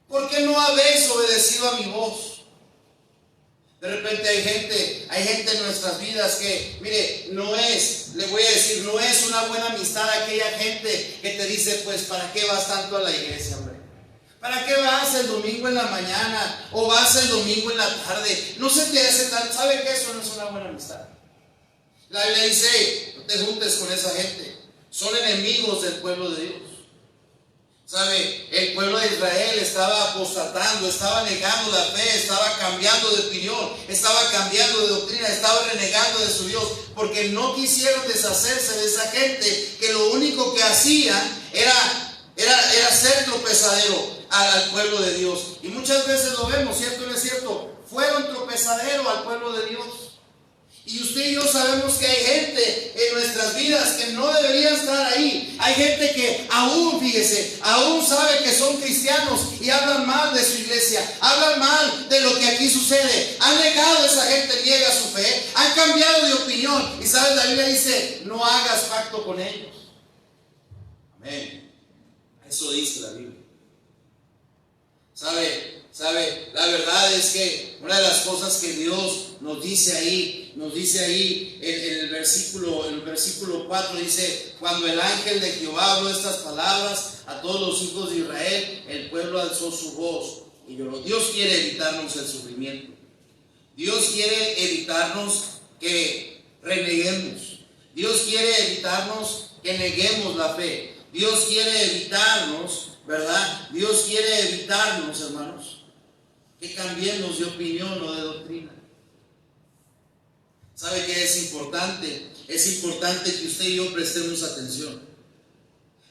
¿Por qué no habéis obedecido a mi voz? De repente hay gente en nuestras vidas que, mire, no es una buena amistad aquella gente que te dice, pues, ¿para qué vas tanto a la iglesia, hombre? ¿Para qué vas el domingo en la mañana o vas el domingo en la tarde? No se te hace tan, ¿sabe que eso no es una buena amistad? La Biblia dice, no te juntes con esa gente, son enemigos del pueblo de Dios. ¿Sabe? El pueblo de Israel estaba apostatando, estaba negando la fe, estaba cambiando de opinión, estaba cambiando de doctrina, estaba renegando de su Dios, porque no quisieron deshacerse de esa gente que lo único que hacían era ser tropezadero al pueblo de Dios. Y muchas veces lo vemos, ¿cierto o no es cierto? Fueron tropezadero al pueblo de Dios. Y usted y yo sabemos que hay gente en nuestras vidas que no debería estar ahí. Hay gente que aún sabe que son cristianos y hablan mal de su iglesia, hablan mal de lo que aquí sucede. Han negado, esa gente niega su fe, han cambiado de opinión. Y sabes, la Biblia dice, no hagas pacto con ellos. Amén. Eso dice la Biblia. ¿Sabe? La verdad es que una de las cosas que Dios nos dice ahí en el versículo 4, dice, cuando el ángel de Jehová habló estas palabras a todos los hijos de Israel, el pueblo alzó su voz y lloró. Dios quiere evitarnos el sufrimiento. Dios quiere evitarnos que reneguemos. Dios quiere evitarnos que neguemos la fe. Dios quiere evitarnos, ¿verdad? Dios quiere evitarnos, hermanos, que cambiemos de opinión o de doctrina. ¿Sabe qué es importante? Es importante que usted y yo prestemos atención.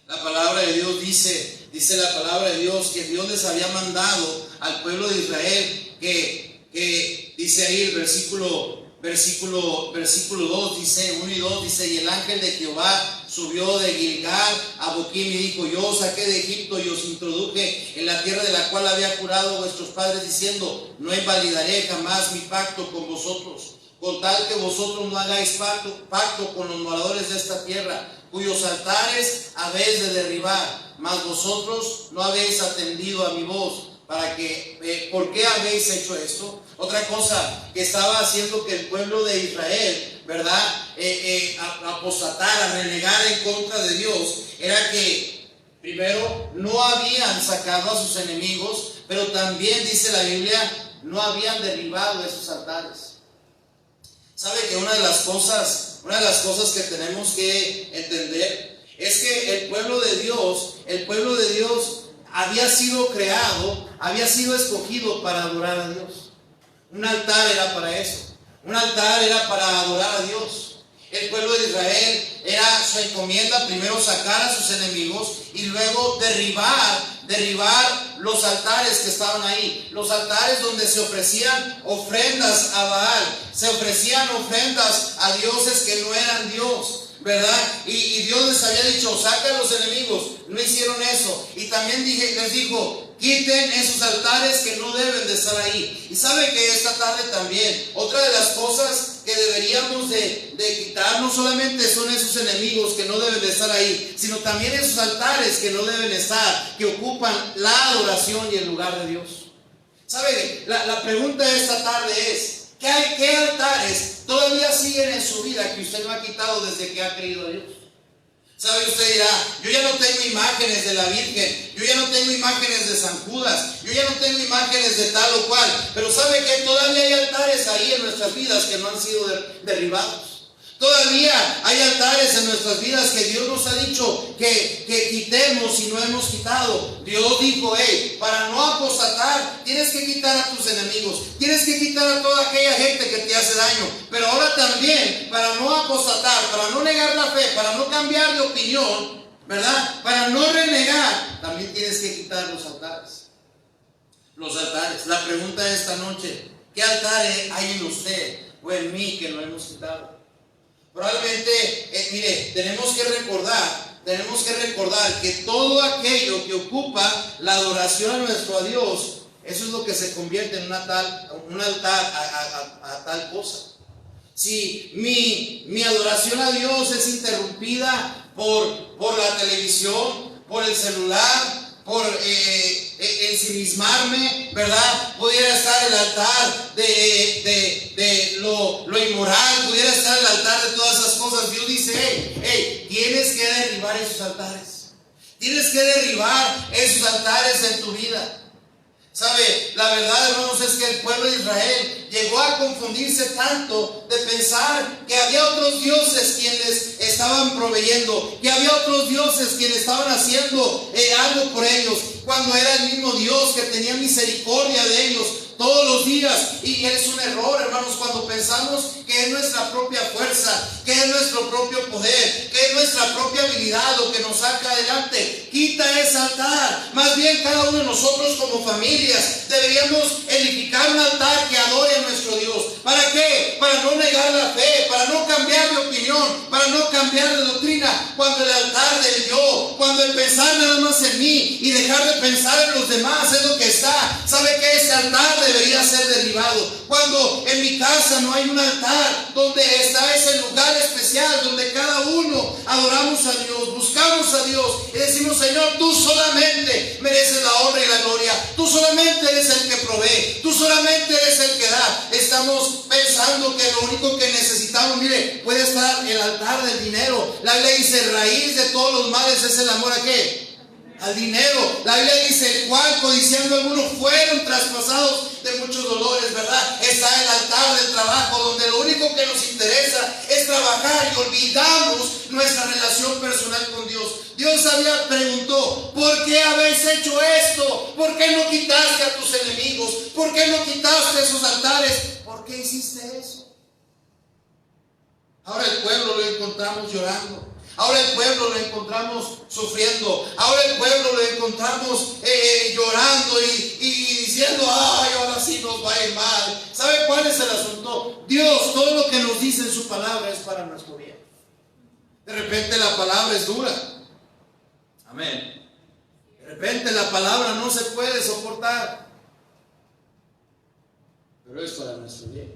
La palabra de Dios dice la palabra de Dios que Dios les había mandado al pueblo de Israel que dice ahí el versículo 2, dice 1 y 2, dice, y el ángel de Jehová subió de Gilgal a Boquim y dijo, yo os saqué de Egipto y os introduje en la tierra de la cual había jurado a vuestros padres, diciendo, no invalidaré jamás mi pacto con vosotros, con tal que vosotros no hagáis pacto con los moradores de esta tierra, cuyos altares habéis de derribar, mas vosotros no habéis atendido a mi voz. ¿Por qué habéis hecho esto? Otra cosa que estaba haciendo que el pueblo de Israel, ¿verdad? Apostatara, renegar en contra de Dios, era que primero no habían sacado a sus enemigos, pero también dice la Biblia, no habían derribado esos altares. ¿Sabe que una de las cosas que tenemos que entender es que el pueblo de Dios había sido creado, había sido escogido para adorar a Dios? Un altar era para eso. Un altar era para adorar a Dios. El pueblo de Israel era su encomienda primero sacar a sus enemigos y luego derribar los altares que estaban ahí. Los altares donde se ofrecían ofrendas a Baal, se ofrecían ofrendas a dioses que no eran Dios, ¿verdad? Y Dios les había dicho, saca a los enemigos. No hicieron eso. Y también les dijo, quiten esos altares que no deben de estar ahí. Y sabe que esta tarde también, otra de las cosas que deberíamos de quitar, no solamente son esos enemigos que no deben de estar ahí, sino también esos altares que no deben estar, que ocupan la adoración y el lugar de Dios. ¿Sabe? La pregunta de esta tarde es, ¿qué altares todavía siguen en su vida que usted no ha quitado desde que ha creído a Dios? ¿Sabe? Usted dirá, yo ya no tengo imágenes de la Virgen, yo ya no tengo imágenes de San Judas, yo ya no tengo imágenes de tal o cual, pero ¿sabe que todavía hay altares ahí en nuestras vidas que no han sido derribados? Todavía hay altares en nuestras vidas que Dios nos ha dicho que quitemos y no hemos quitado. Dios dijo, para no apostatar, tienes que quitar a tus enemigos, tienes que quitar a toda aquella gente que te hace daño. Pero ahora también, para no apostatar, para no negar la fe, para no cambiar de opinión, ¿verdad? Para no renegar, también tienes que quitar los altares. Los altares. La pregunta de esta noche, ¿qué altar hay en usted o en mí que no hemos quitado? Probablemente, mire, tenemos que recordar que todo aquello que ocupa la adoración a nuestro Dios, eso es lo que se convierte en un altar a tal cosa. Si mi adoración a Dios es interrumpida por la televisión, por el celular, por ensimismarme, ¿verdad? Pudiera estar el altar de lo inmoral, pudiera estar el altar de todas esas cosas. Dios dice, tienes que derribar esos altares. Tienes que derribar esos altares en tu vida. ¿Sabe? La verdad, hermanos, es que el pueblo de Israel llegó a confundirse tanto de pensar que había otros dioses quienes estaban proveyendo, que había otros dioses quienes estaban haciendo algo por ellos, cuando era el mismo Dios que tenía misericordia de ellos todos los días. Y es un error, hermanos, cuando pensamos que es nuestra propia fuerza, que es nuestro propio poder, que es nuestra propia habilidad lo que nos saca adelante. Quita ese altar. Más bien, cada uno de nosotros como familias deberíamos edificar un altar que adore a nuestro Dios. ¿Para qué? Para no negar la fe, para no cambiar de opinión, para no cambiar de doctrina. Cuando el altar del yo, cuando el pensar nada más en mí y dejar de pensar en los demás es lo que está. ¿Sabe qué? Ese altar debería ser derribado. Cuando en mi casa no hay un altar donde está ese lugar especial, donde cada uno adoramos a Dios, buscamos a Dios y decimos, Señor, tú solamente mereces la honra y la gloria, tú solamente eres el que provee, tú solamente eres el que da. Estamos pensando que lo único que necesitamos, mire, puede estar el altar del dinero. La Biblia dice, raíz de todos los males es el amor ¿a qué? Al dinero. La Biblia dice, el cual codiciando algunos fueron traspasados de muchos dolores, ¿verdad? Está el altar del trabajo, donde lo único que nos interesa es trabajar y olvidamos nuestra relación personal con Dios. Dios preguntó, ¿por qué habéis hecho esto? ¿Por qué no quitaste a tus enemigos? ¿Por qué no quitaste esos altares? ¿Por qué hiciste eso? Ahora el pueblo lo encontramos llorando. Ahora el pueblo lo encontramos sufriendo. Ahora el pueblo lo encontramos llorando y diciendo, ay, ahora sí nos va a ir mal. ¿Sabe cuál es el asunto? Dios, todo lo que nos dice en su palabra es para nuestro bien. De repente la palabra es dura. Amén. De repente la palabra no se puede soportar. Pero es para nuestro bien.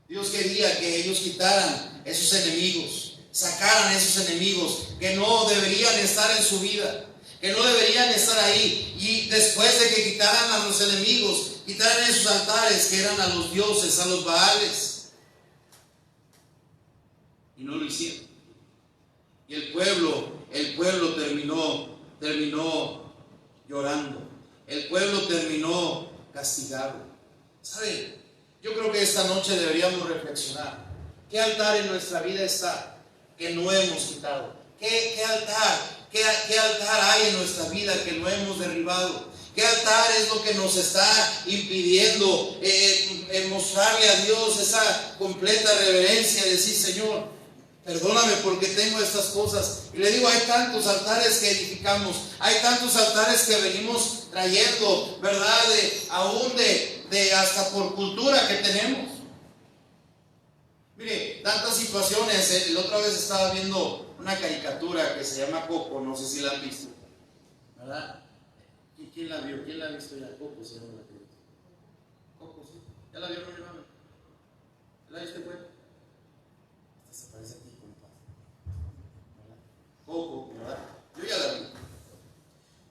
Dios quería que ellos quitaran esos enemigos, sacaran esos enemigos que no deberían estar en su vida, que no deberían estar ahí. Y después de que quitaran a los enemigos, quitaran esos altares que eran a los dioses, a los baales. Y no lo hicieron. Y el pueblo terminó llorando. El pueblo terminó castigado. ¿Sabe? Yo creo que esta noche deberíamos reflexionar. ¿Qué altar en nuestra vida está que no hemos quitado? ¿Qué altar hay en nuestra vida que no hemos derribado? ¿Qué altar es lo que nos está impidiendo mostrarle a Dios esa completa reverencia? Decir, Señor, perdóname porque tengo estas cosas. Y le digo, hay tantos altares que edificamos, hay tantos altares que venimos trayendo, ¿verdad? Aún de hasta por cultura que tenemos. Mire, tantas situaciones. La otra vez estaba viendo una caricatura que se llama Coco, no sé si la han visto, ¿verdad? ¿Quién la vio? ¿Quién la ha visto ya? Coco se llama la película. Coco, sí. ¿Ya la vio, mi hermano? ¿La viste, güey? Esta se parece a ti, compa. ¿Verdad? Coco, ¿verdad? Yo ya la vi.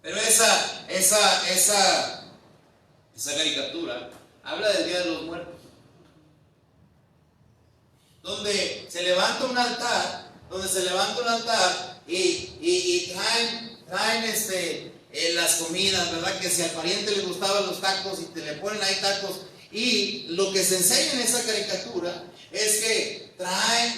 Pero esa caricatura habla del Día de los Muertos, donde se levanta un altar, y traen las comidas, ¿verdad? Que si al pariente le gustaban los tacos y te le ponen ahí tacos. Y lo que se enseña en esa caricatura es que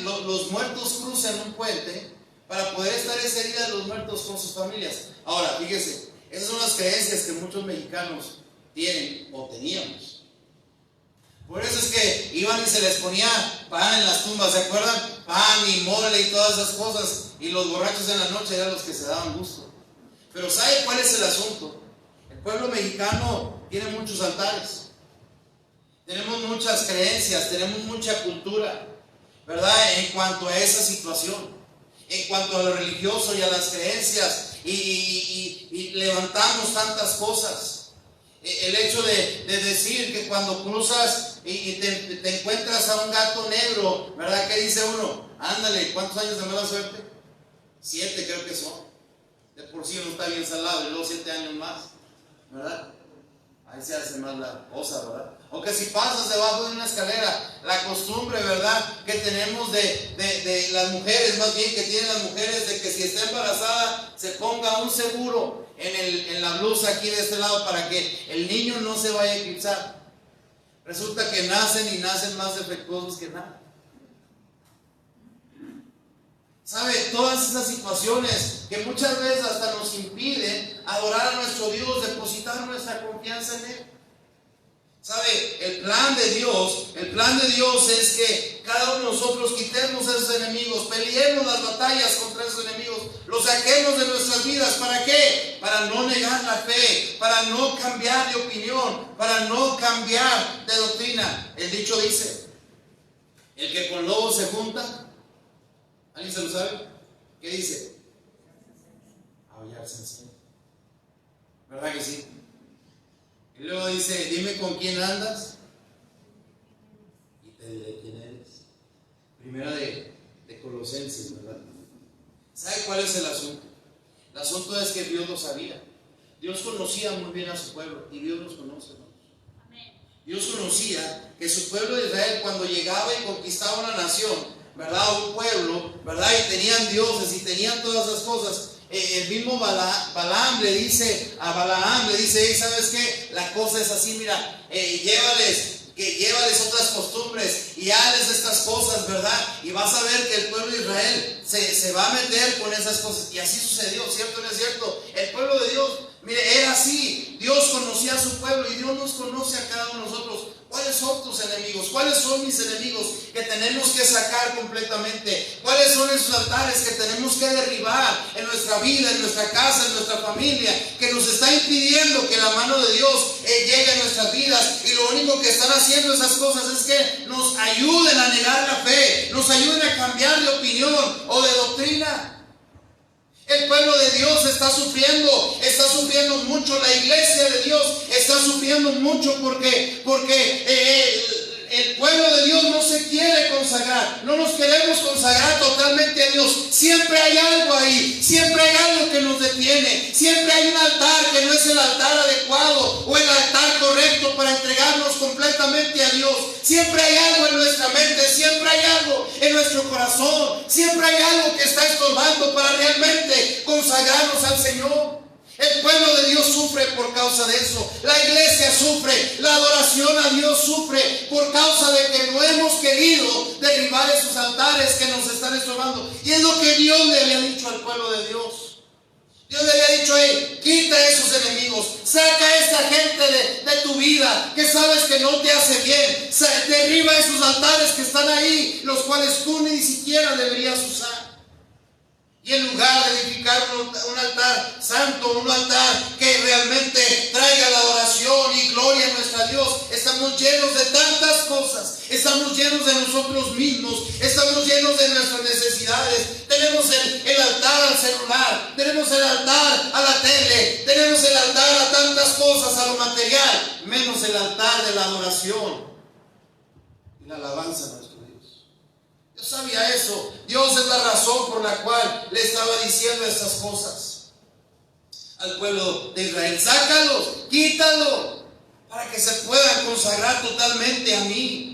los muertos cruzan un puente para poder estar ese Día de los Muertos con sus familias. Ahora, fíjese, esas son las creencias que muchos mexicanos tienen o teníamos. Por eso es que iban y se les ponía pan en las tumbas, ¿se acuerdan? Pan y mole y todas esas cosas. Y los borrachos en la noche eran los que se daban gusto. Pero ¿sabe cuál es el asunto? El pueblo mexicano tiene muchos altares. Tenemos muchas creencias, tenemos mucha cultura, ¿verdad? En cuanto a esa situación, en cuanto a lo religioso y a las creencias, y levantamos tantas cosas. El hecho de decir que cuando cruzas y te encuentras a un gato negro, ¿verdad? ¿Qué dice uno? Ándale, ¿cuántos años de mala suerte? 7 creo que son. De por sí uno está bien salado y luego 7 años más, ¿verdad? Ahí se hace más la cosa, ¿verdad? O que si pasas debajo de una escalera, la costumbre, ¿verdad? Que tenemos de las mujeres, más bien que tienen las mujeres, de que si está embarazada se ponga un seguro en la blusa aquí de este lado para que el niño no se vaya a eclipsar. Resulta que nacen más defectuosos que nada. ¿Sabe? Todas esas situaciones que muchas veces hasta nos impiden adorar a nuestro Dios, depositar nuestra confianza en Él. ¿Sabe? El plan de Dios es que cada uno de nosotros quitemos a esos enemigos, peleemos las batallas contra esos enemigos, los saquemos de nuestras vidas. ¿Para qué? Para no negar la fe, para no cambiar de opinión, para no cambiar de doctrina. El dicho dice, el que con lobos se junta, ¿alguien se lo sabe? ¿Qué dice? Aullar se enseña. ¿Verdad que sí? Y luego dice, dime con quién andas y te diré quién eres. Primera de Colosenses, ¿verdad? ¿Sabe cuál es el asunto? El asunto es que Dios lo sabía. Dios conocía muy bien a su pueblo y Dios nos conoce, ¿no? Dios conocía que su pueblo de Israel, cuando llegaba y conquistaba una nación, ¿verdad? Un pueblo, ¿verdad? Y tenían dioses y tenían todas esas cosas. El mismo Balaam le dice a Balaam, hey, ¿sabes qué? La cosa es así, mira, llévales otras costumbres y hazles estas cosas, ¿verdad? Y vas a ver que el pueblo de Israel se va a meter con esas cosas. Y así sucedió, ¿cierto o no es cierto? El pueblo de Dios, mire, era así. Dios conocía a su pueblo y Dios nos conoce a cada uno de nosotros. ¿Cuáles son tus enemigos? ¿Cuáles son mis enemigos que tenemos que sacar completamente? ¿Cuáles son esos altares que tenemos que derribar en nuestra vida, en nuestra casa, en nuestra familia, que nos está impidiendo que la mano de Dios llegue a nuestras vidas? Y lo único que están haciendo esas cosas es que nos ayuden a negar la fe, nos ayuden a cambiar de opinión o de doctrina. El pueblo de Dios está sufriendo mucho. La iglesia de Dios está sufriendo mucho porque el pueblo de Dios no se quiere consagrar. No nos queremos consagrar totalmente a Dios. Siempre hay algo ahí, siempre hay algo que nos detiene. Siempre hay un altar que no es el altar adecuado o el altar correcto para entregarnos completamente a Dios. Siempre hay algo en nuestra mente, siempre hay algo en nuestro corazón, siempre hay algo que está estorbando para realmente consagrarnos al Señor. El pueblo de Dios sufre por causa de eso. La iglesia sufre, la adoración a Dios sufre por causa de que no hemos querido derribar esos altares que nos están estorbando. Y es lo que Dios le había dicho al pueblo de Dios. Dios le había dicho, hey, quita esos enemigos, saca a esta gente de tu vida que sabes que no te hace bien, derriba esos altares que están ahí, los cuales tú ni siquiera deberías usar. Y en lugar de edificar un altar santo, un altar que realmente traiga la adoración y gloria a nuestro Dios, estamos llenos de tantas cosas, estamos llenos de nosotros mismos, estamos llenos de nuestras necesidades. tenemos el altar al celular, tenemos el altar a la tele, tenemos el altar a tantas cosas, a lo material, menos el altar de la adoración y la alabanza a nuestro Dios. Dios sabía eso. Dios es la razón por la cual le estaba diciendo estas cosas al pueblo de Israel. Sácalos, quítalo, para que se puedan consagrar totalmente a mí.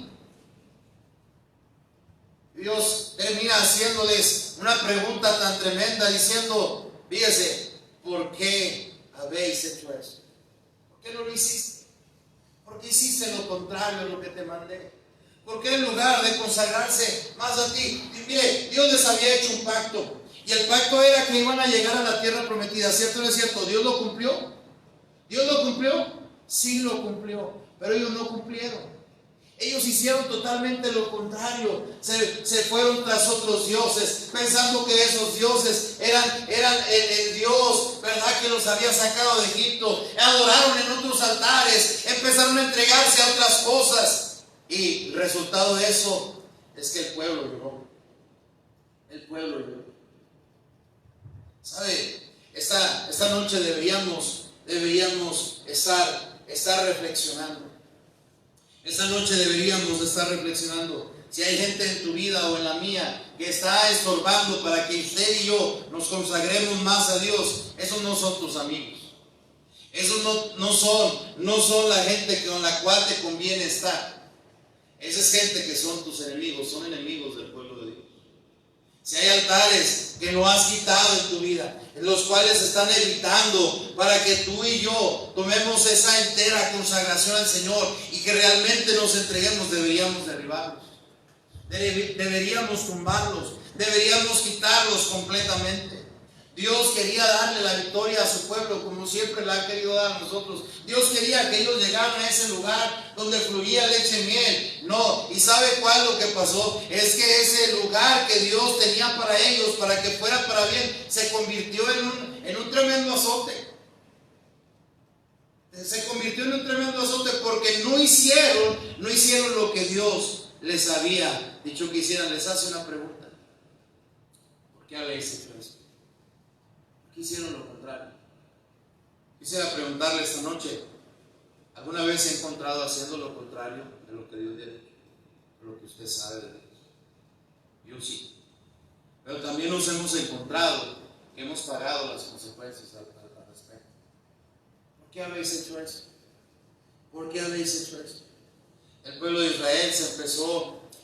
Dios termina haciéndoles una pregunta tan tremenda, diciendo, fíjese, ¿por qué habéis hecho eso? ¿Por qué no lo hiciste? ¿Por qué hiciste lo contrario a lo que te mandé? ¿Por qué en lugar de consagrarse más a ti? Y mire, Dios les había hecho un pacto, y el pacto era que iban a llegar a la tierra prometida, ¿cierto o no es cierto? ¿Dios lo cumplió? ¿Dios lo cumplió? Sí lo cumplió, pero ellos no cumplieron. Ellos hicieron totalmente lo contrario. Se fueron tras otros dioses, pensando que esos dioses eran el Dios, ¿verdad?, que los había sacado de Egipto. Adoraron en otros altares, empezaron a entregarse a otras cosas. Y el resultado de eso es que el pueblo lloró. El pueblo lloró. ¿Sabe? Esta noche deberíamos estar reflexionando. Esta noche deberíamos estar reflexionando. Si hay gente en tu vida o en la mía que está estorbando para que usted y yo nos consagremos más a Dios, esos no son tus amigos. Esos no son la gente con la cual te conviene estar. Esa es gente que son tus enemigos, son enemigos del pueblo de Dios. Si hay altares que no has quitado en tu vida, en los cuales están evitando para que tú y yo tomemos esa entera consagración al Señor y que realmente nos entreguemos, deberíamos derribarlos, deberíamos tumbarlos, deberíamos quitarlos completamente. Dios quería darle la victoria a su pueblo como siempre la ha querido dar a nosotros. Dios quería que ellos llegaran a ese lugar donde fluía leche y miel. No, ¿y sabe cuál lo que pasó? Es que ese lugar que Dios tenía para ellos, para que fuera para bien, se convirtió en un tremendo azote. Se convirtió en un tremendo azote porque no hicieron lo que Dios les había dicho que hicieran. Les hace una pregunta: ¿por qué habéis hecho esto? ¿Por qué hicieron lo contrario? Quisiera preguntarle esta noche: ¿alguna vez se ha encontrado haciendo lo contrario de lo que Dios le ha dicho? De lo que usted sabe de Dios. Yo sí. Pero también nos hemos encontrado que hemos pagado las consecuencias al respecto. ¿Por qué habéis hecho eso? ¿Por qué habéis hecho eso? El pueblo de Israel se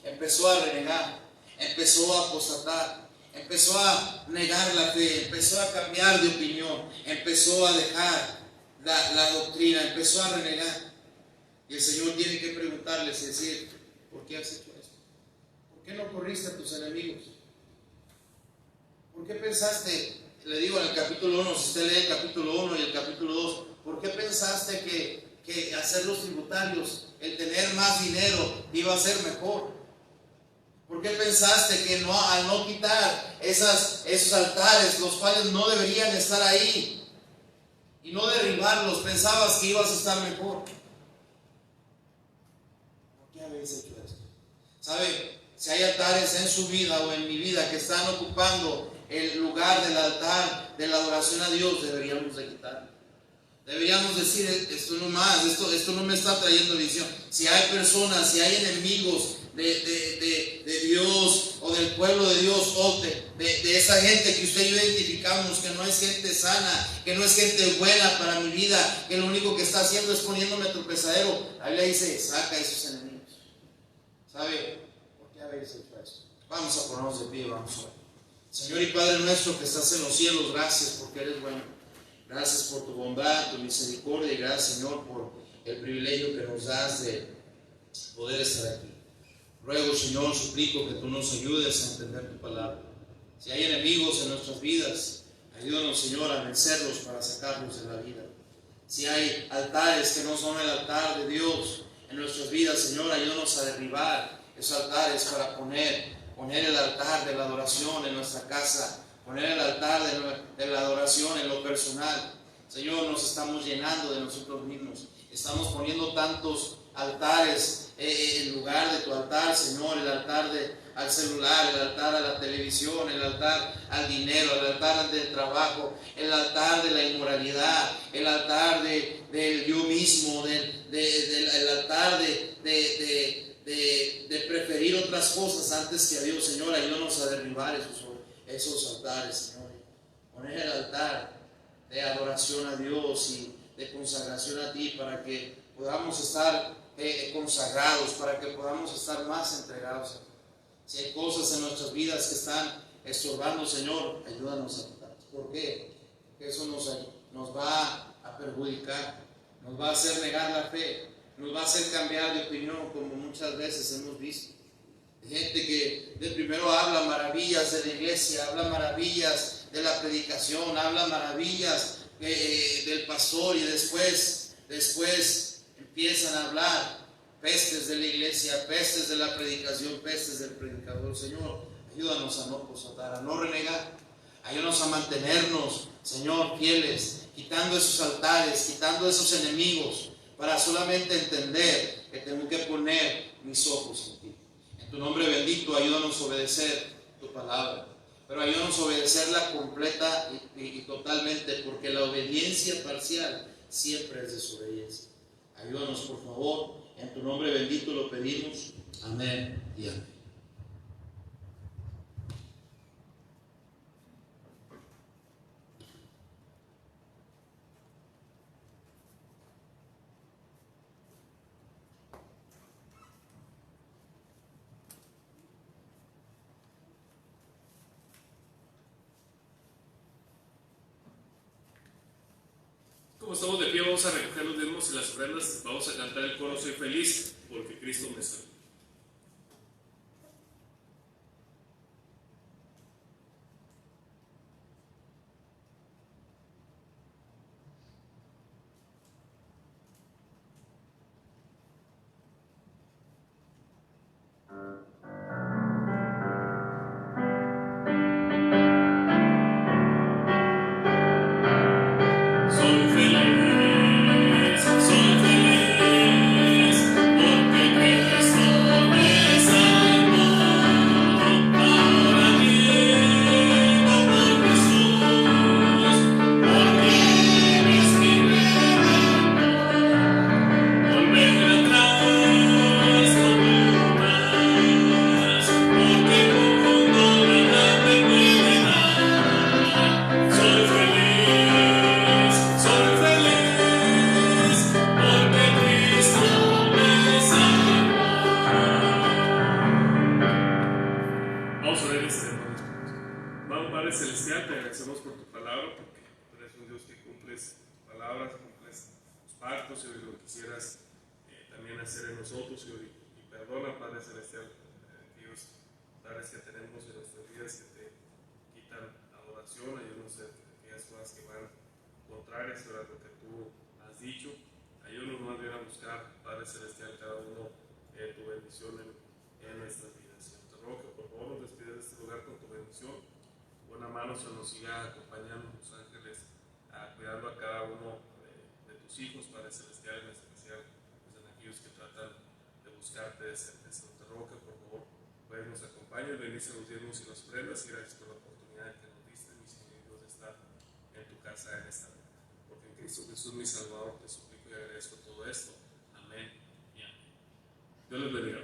empezó a renegar, empezó a apostatar, empezó a negar la fe, empezó a cambiar de opinión, empezó a dejar la doctrina, empezó a renegar. Y el Señor tiene que preguntarles y decir: ¿por qué has hecho esto? ¿Por qué no corriste a tus enemigos? ¿Por qué pensaste, le digo en el capítulo 1, si usted lee el capítulo 1 y el capítulo 2, ¿por qué pensaste que hacer los tributarios, el tener más dinero, iba a ser mejor? ¿Por qué pensaste que al no quitar esos altares, los cuales no deberían estar ahí, y no derribarlos, pensabas que ibas a estar mejor? ¿Por qué habéis hecho esto? ¿Sabe? Si hay altares en su vida o en mi vida que están ocupando el lugar del altar de la adoración a Dios, deberíamos de quitarlo. Deberíamos decir: esto no más, esto no me está trayendo visión. Si hay personas, si hay enemigos de Dios o del pueblo de Dios, o de esa gente que usted y yo identificamos que no es gente sana, que no es gente buena para mi vida, que lo único que está haciendo es poniéndome tropezadero, la Biblia dice: saca a esos enemigos. ¿Sabe por qué habéis hecho eso? Vamos a ponernos de pie, vamos a ver. Señor y Padre nuestro que estás en los cielos, gracias porque eres bueno. Gracias por tu bondad, tu misericordia, y gracias, Señor, por el privilegio que nos das de poder estar aquí. Ruego, Señor, suplico que tú nos ayudes a entender tu palabra. Si hay enemigos en nuestras vidas, ayúdanos, Señor, a vencerlos para sacarlos de la vida. Si hay altares que no son el altar de Dios en nuestras vidas, Señor, ayúdanos a derribar esos altares para poner el altar de la adoración en nuestra casa, poner el altar de la adoración en lo personal. Señor, nos estamos llenando de nosotros mismos, estamos poniendo tantos altares en lugar de tu altar, Señor, el altar al celular, el altar a la televisión, el altar al dinero, el altar del trabajo, el altar de la inmoralidad, el altar del yo mismo, el altar de preferir otras cosas antes que a Dios. Señor, ayúdanos a derribar esos altares, Señor. Poner el altar de adoración a Dios y de consagración a ti, para que podamos estar consagrados, para que podamos estar más entregados a ti. Si hay cosas en nuestras vidas que están estorbando, Señor, ayúdanos a quitarlas. ¿Por qué? Porque eso nos va a perjudicar, nos va a hacer negar la fe, nos va a hacer cambiar de opinión, como muchas veces hemos visto. Gente que de primero habla maravillas de la iglesia, habla maravillas de la predicación, habla maravillas del pastor, y después empiezan a hablar pestes de la iglesia, pestes de la predicación, pestes del predicador. Señor, ayúdanos a no posotar, a no renegar, ayúdanos a mantenernos, Señor, fieles, quitando esos altares, quitando esos enemigos, para solamente entender que tengo que poner mis ojos en ti. En tu nombre bendito, ayúdanos a obedecer tu palabra, pero ayúdanos a obedecerla completa y totalmente, porque la obediencia parcial siempre es desobediencia. Ayúdanos, por favor, en tu nombre bendito lo pedimos. Amén y amén. Como estamos de pie, vamos a recoger los diezmos y las ofrendas. Vamos a cantar el coro Soy feliz porque Cristo me salvó. Soy feliz porque Cristo me salvó. Ahora vivo por Jesús, porque eres mi redentor. Volver atrás no puedo más, porque el mundo nada me puede dar. Soy feliz porque Cristo me salvó. Vamos a ver Vamos, Padre Celestial, te agradecemos por tu palabra, porque tú eres un Dios que cumples palabras, cumples tus pactos, y lo que quisieras también hacer en nosotros, y perdona, Padre Celestial, aquellos altares que tenemos en nuestras vidas que te quitan adoración. Ayúdanos a aquellas cosas que van contrarias a lo que tú has dicho. Ayúdanos más bien a buscar, Padre Celestial, cada uno tu bendición en nuestras vidas. Te ruego que por favor nos despides de este lugar con tu bendición. Buena mano se nos siga acompañando, tus ángeles, cuidando a cada uno de tus hijos, Padre Celestial, en especial pues, en aquellos que tratan de buscarte de cerca. Te ruego que por favor pues, nos acompañes, bendice los diezmos y las ofrendas, y gracias por la oportunidad que nos diste, mi Señor Dios, de estar en tu casa en esta hora. Porque en Cristo Jesús, mi Salvador, te suplico y agradezco todo esto. Amén y amén. Dios les bendiga.